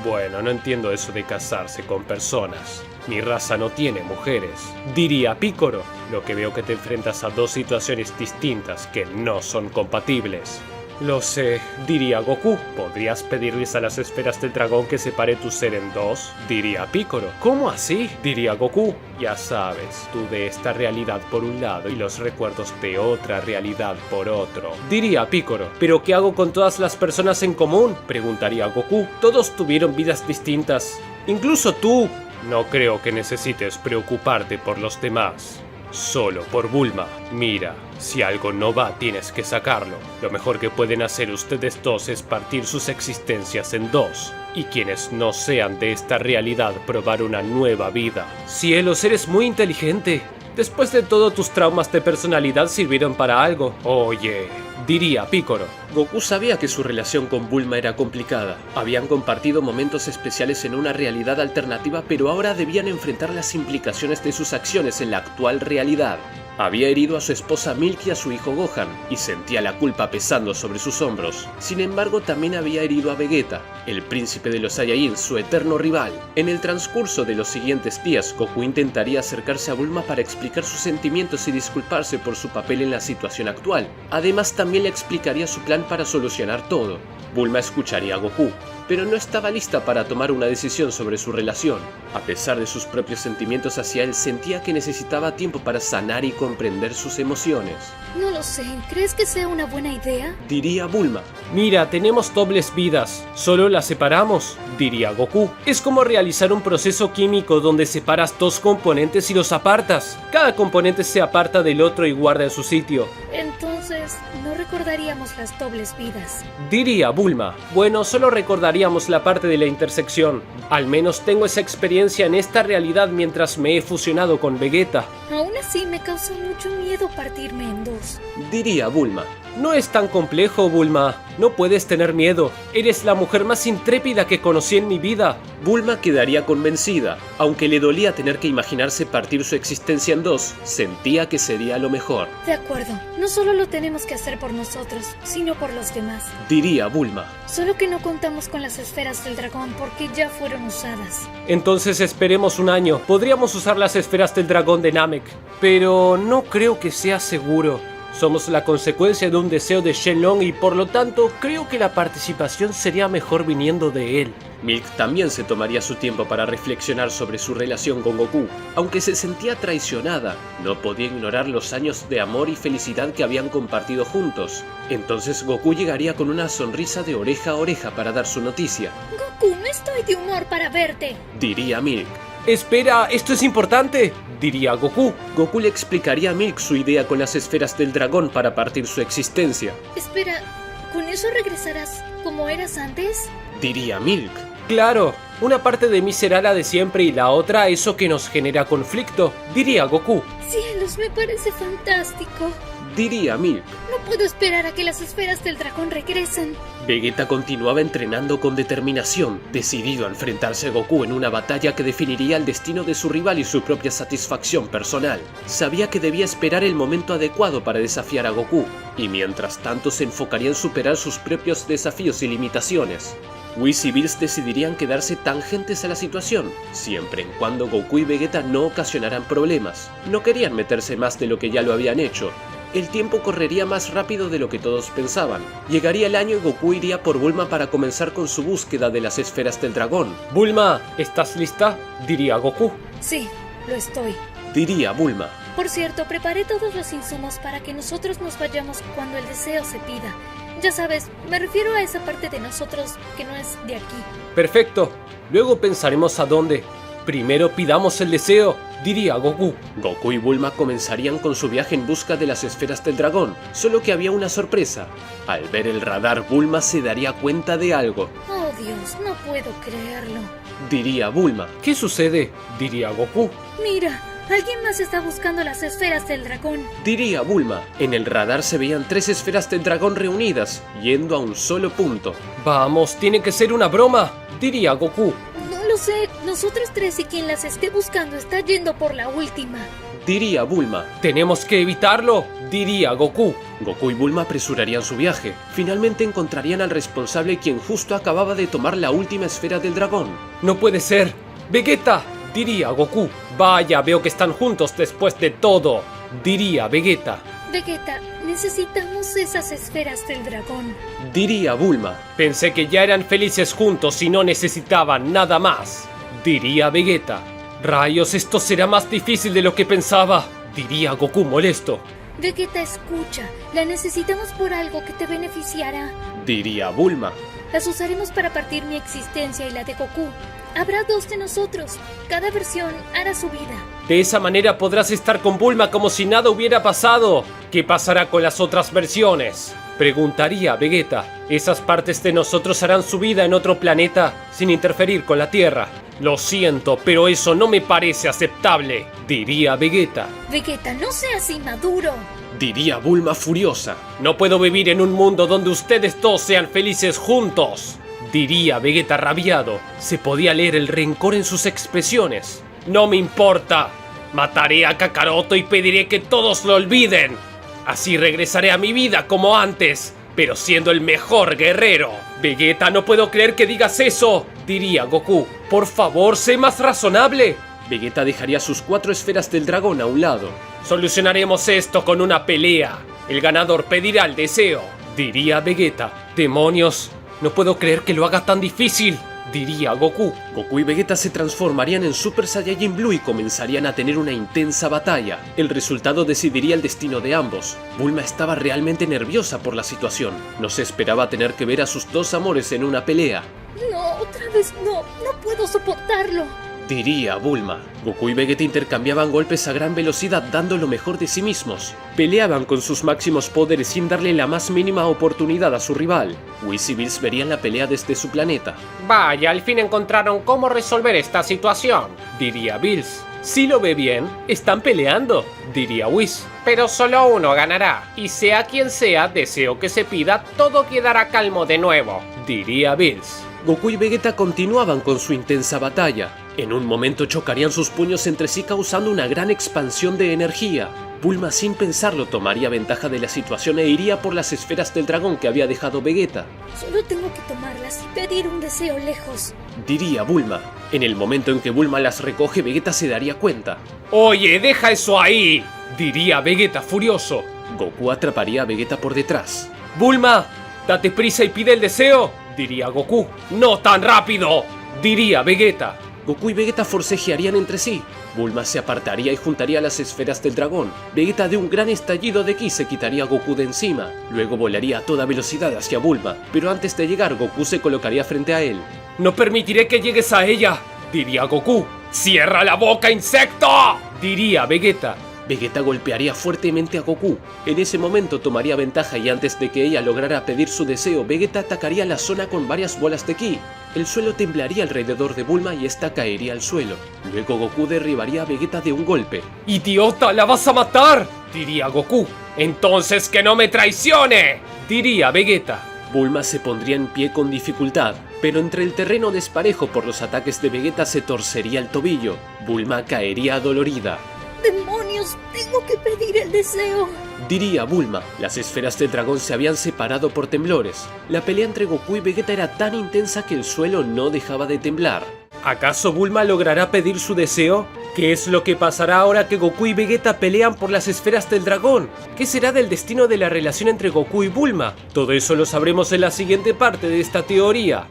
Bueno, no entiendo eso de casarse con personas. Mi raza no tiene mujeres, diría Piccolo. Lo que veo que te enfrentas a dos situaciones distintas que no son compatibles. Lo sé, diría Goku. ¿Podrías pedirles a las esferas del dragón que separe tu ser en dos?, diría Piccolo. ¿Cómo así?, diría Goku. Ya sabes, tú de esta realidad por un lado y los recuerdos de otra realidad por otro, diría Piccolo. ¿Pero qué hago con todas las personas en común?, preguntaría Goku. Todos tuvieron vidas distintas, incluso tú. No creo que necesites preocuparte por los demás, solo por Bulma. Mira, si algo no va, tienes que sacarlo. Lo mejor que pueden hacer ustedes dos es partir sus existencias en dos, y quienes no sean de esta realidad probar una nueva vida. Cielos, eres muy inteligente. Después de todo, tus traumas de personalidad sirvieron para algo. Oye, diría Piccolo. Goku sabía que su relación con Bulma era complicada. Habían compartido momentos especiales en una realidad alternativa, pero ahora debían enfrentar las implicaciones de sus acciones en la actual realidad. Había herido a su esposa Milk y a su hijo Gohan, y sentía la culpa pesando sobre sus hombros. Sin embargo, también había herido a Vegeta, el príncipe de los Saiyajin, su eterno rival. En el transcurso de los siguientes días, Goku intentaría acercarse a Bulma para explicar sus sentimientos y disculparse por su papel en la situación actual. Además, también le explicaría su plan para solucionar todo. Bulma escucharía a Goku, pero no estaba lista para tomar una decisión sobre su relación. A pesar de sus propios sentimientos hacia él, sentía que necesitaba tiempo para sanar y comprender sus emociones. No lo sé, ¿crees que sea una buena idea? Diría Bulma. Mira, tenemos dobles vidas, ¿solo las separamos? Diría Goku. Es como realizar un proceso químico donde separas dos componentes y los apartas. Cada componente se aparta del otro y guarda en su sitio. Entonces, no recordaríamos las dobles vidas. Diría Bulma. Bueno, solo recordaríamos la parte de la intersección. Al menos tengo esa experiencia en esta realidad mientras me he fusionado con Vegeta. Aún así, me causa mucho miedo partirme en dos. Diría Bulma. No es tan complejo, Bulma. No puedes tener miedo. Eres la mujer más intrépida que conocí en mi vida. Bulma quedaría convencida. Aunque le dolía tener que imaginarse partir su existencia en dos, sentía que sería lo mejor. De acuerdo, no solo lo tenemos que hacer por nosotros, sino por los demás. Diría Bulma. Solo que no contamos con las esferas del dragón porque ya fueron usadas. Entonces esperemos un año. Podríamos usar las esferas del dragón de Namek, pero no creo que sea seguro. Somos la consecuencia de un deseo de Shenlong y por lo tanto creo que la participación sería mejor viniendo de él. Milk también se tomaría su tiempo para reflexionar sobre su relación con Goku. Aunque se sentía traicionada, no podía ignorar los años de amor y felicidad que habían compartido juntos. Entonces Goku llegaría con una sonrisa de oreja a oreja para dar su noticia. Goku, no estoy de humor para verte. Diría Milk. Espera, ¿esto es importante? Diría Goku. Goku le explicaría a Milk su idea con las esferas del dragón para partir su existencia. Espera, ¿con eso regresarás como eras antes? Diría Milk. Claro, una parte de mí será la de siempre y la otra eso que nos genera conflicto. Diría Goku. Cielos, me parece fantástico. Diría Milk. No puedo esperar a que las esferas del dragón regresen. Vegeta continuaba entrenando con determinación, decidido a enfrentarse a Goku en una batalla que definiría el destino de su rival y su propia satisfacción personal. Sabía que debía esperar el momento adecuado para desafiar a Goku, y mientras tanto se enfocaría en superar sus propios desafíos y limitaciones. Whis y Bills decidirían quedarse tangentes a la situación, siempre en cuando Goku y Vegeta no ocasionaran problemas. No querían meterse más de lo que ya lo habían hecho. El tiempo correría más rápido de lo que todos pensaban. Llegaría el año y Goku iría por Bulma para comenzar con su búsqueda de las esferas del dragón. Bulma, ¿estás lista? Diría Goku. Sí, lo estoy. Diría Bulma. Por cierto, preparé todos los insumos para que nosotros nos vayamos cuando el deseo se pida. Ya sabes, me refiero a esa parte de nosotros que no es de aquí. Perfecto. Luego pensaremos a dónde. Primero pidamos el deseo, diría Goku. Goku y Bulma comenzarían con su viaje en busca de las esferas del dragón, solo que había una sorpresa. Al ver el radar, Bulma se daría cuenta de algo. Oh Dios, no puedo creerlo. Diría Bulma. ¿Qué sucede? Diría Goku. Mira, alguien más está buscando las esferas del dragón. Diría Bulma. En el radar se veían 3 esferas del dragón reunidas, yendo a un solo punto. Vamos, tiene que ser una broma, diría Goku. No lo sé, nosotros 3 y quien las esté buscando está yendo por la última. Diría Bulma. Tenemos que evitarlo, diría Goku. Goku y Bulma apresurarían su viaje. Finalmente encontrarían al responsable quien justo acababa de tomar la última esfera del dragón. No puede ser. ¡Vegeta! Diría Goku. Vaya, veo que están juntos después de todo, diría Vegeta. Vegeta, necesitamos esas esferas del dragón. Diría Bulma. Pensé que ya eran felices juntos y no necesitaban nada más, diría Vegeta. Rayos, esto será más difícil de lo que pensaba, diría Goku molesto. Vegeta, escucha, la necesitamos por algo que te beneficiará. Diría Bulma. Las usaremos para partir mi existencia y la de Goku. Habrá 2 de nosotros. Cada versión hará su vida. De esa manera podrás estar con Bulma como si nada hubiera pasado. ¿Qué pasará con las otras versiones? Preguntaría Vegeta. Esas partes de nosotros harán su vida en otro planeta sin interferir con la Tierra. Lo siento, pero eso no me parece aceptable, diría Vegeta. Vegeta, no seas inmaduro. diría Bulma furiosa. No puedo vivir en un mundo donde ustedes dos sean felices juntos, diría Vegeta rabiado. Se podía leer el rencor en sus expresiones. No me importa. Mataré a Kakaroto y pediré que todos lo olviden. Así regresaré a mi vida como antes, pero siendo el mejor guerrero. Vegeta, no puedo creer que digas eso, diría Goku. Por favor, sé más razonable. Vegeta dejaría sus 4 esferas del dragón a un lado. Solucionaremos esto con una pelea. El ganador pedirá el deseo, diría Vegeta. Demonios, no puedo creer que lo haga tan difícil, diría Goku. Goku y Vegeta se transformarían en Super Saiyajin Blue y comenzarían a tener una intensa batalla. El resultado decidiría el destino de ambos. Bulma estaba realmente nerviosa por la situación. No se esperaba tener que ver a sus dos amores en una pelea. No, otra vez no. No puedo soportarlo. Diría Bulma. Goku y Vegeta intercambiaban golpes a gran velocidad dando lo mejor de sí mismos. Peleaban con sus máximos poderes sin darle la más mínima oportunidad a su rival. Whis y Bills verían la pelea desde su planeta. Vaya, al fin encontraron cómo resolver esta situación, diría Bills. Si lo ve bien, están peleando, diría Whis. Pero solo uno ganará, y sea quien sea, deseo que se pida, todo quedará calmo de nuevo, diría Bills. Goku y Vegeta continuaban con su intensa batalla. En un momento chocarían sus puños entre sí causando una gran expansión de energía. Bulma sin pensarlo tomaría ventaja de la situación e iría por las esferas del dragón que había dejado Vegeta. Solo tengo que tomarlas y pedir un deseo lejos, diría Bulma. En el momento en que Bulma las recoge, Vegeta se daría cuenta. ¡Oye, deja eso ahí!, diría Vegeta furioso. Goku atraparía a Vegeta por detrás. ¡Bulma! ¡Date prisa y pide el deseo!, diría Goku. ¡No tan rápido!, diría Vegeta. Goku y Vegeta forcejearían entre sí. Bulma se apartaría y juntaría las esferas del dragón. Vegeta de un gran estallido de ki se quitaría a Goku de encima. Luego volaría a toda velocidad hacia Bulma, pero antes de llegar Goku se colocaría frente a él. ¡No permitiré que llegues a ella!, diría Goku. ¡Cierra la boca, insecto!, diría Vegeta. Vegeta golpearía fuertemente a Goku. En ese momento tomaría ventaja y antes de que ella lograra pedir su deseo, Vegeta atacaría la zona con varias bolas de ki. El suelo temblaría alrededor de Bulma y esta caería al suelo. Luego Goku derribaría a Vegeta de un golpe. ¡Idiota, la vas a matar!, diría Goku. ¡Entonces que no me traicione!, diría Vegeta. Bulma se pondría en pie con dificultad, pero entre el terreno desparejo por los ataques de Vegeta se torcería el tobillo. Bulma caería adolorida. ¡Demonios! ¡Tengo que pedir el deseo!, diría Bulma. Las esferas del dragón se habían separado por temblores. La pelea entre Goku y Vegeta era tan intensa que el suelo no dejaba de temblar. ¿Acaso Bulma logrará pedir su deseo? ¿Qué es lo que pasará ahora que Goku y Vegeta pelean por las esferas del dragón? ¿Qué será del destino de la relación entre Goku y Bulma? Todo eso lo sabremos en la siguiente parte de esta teoría.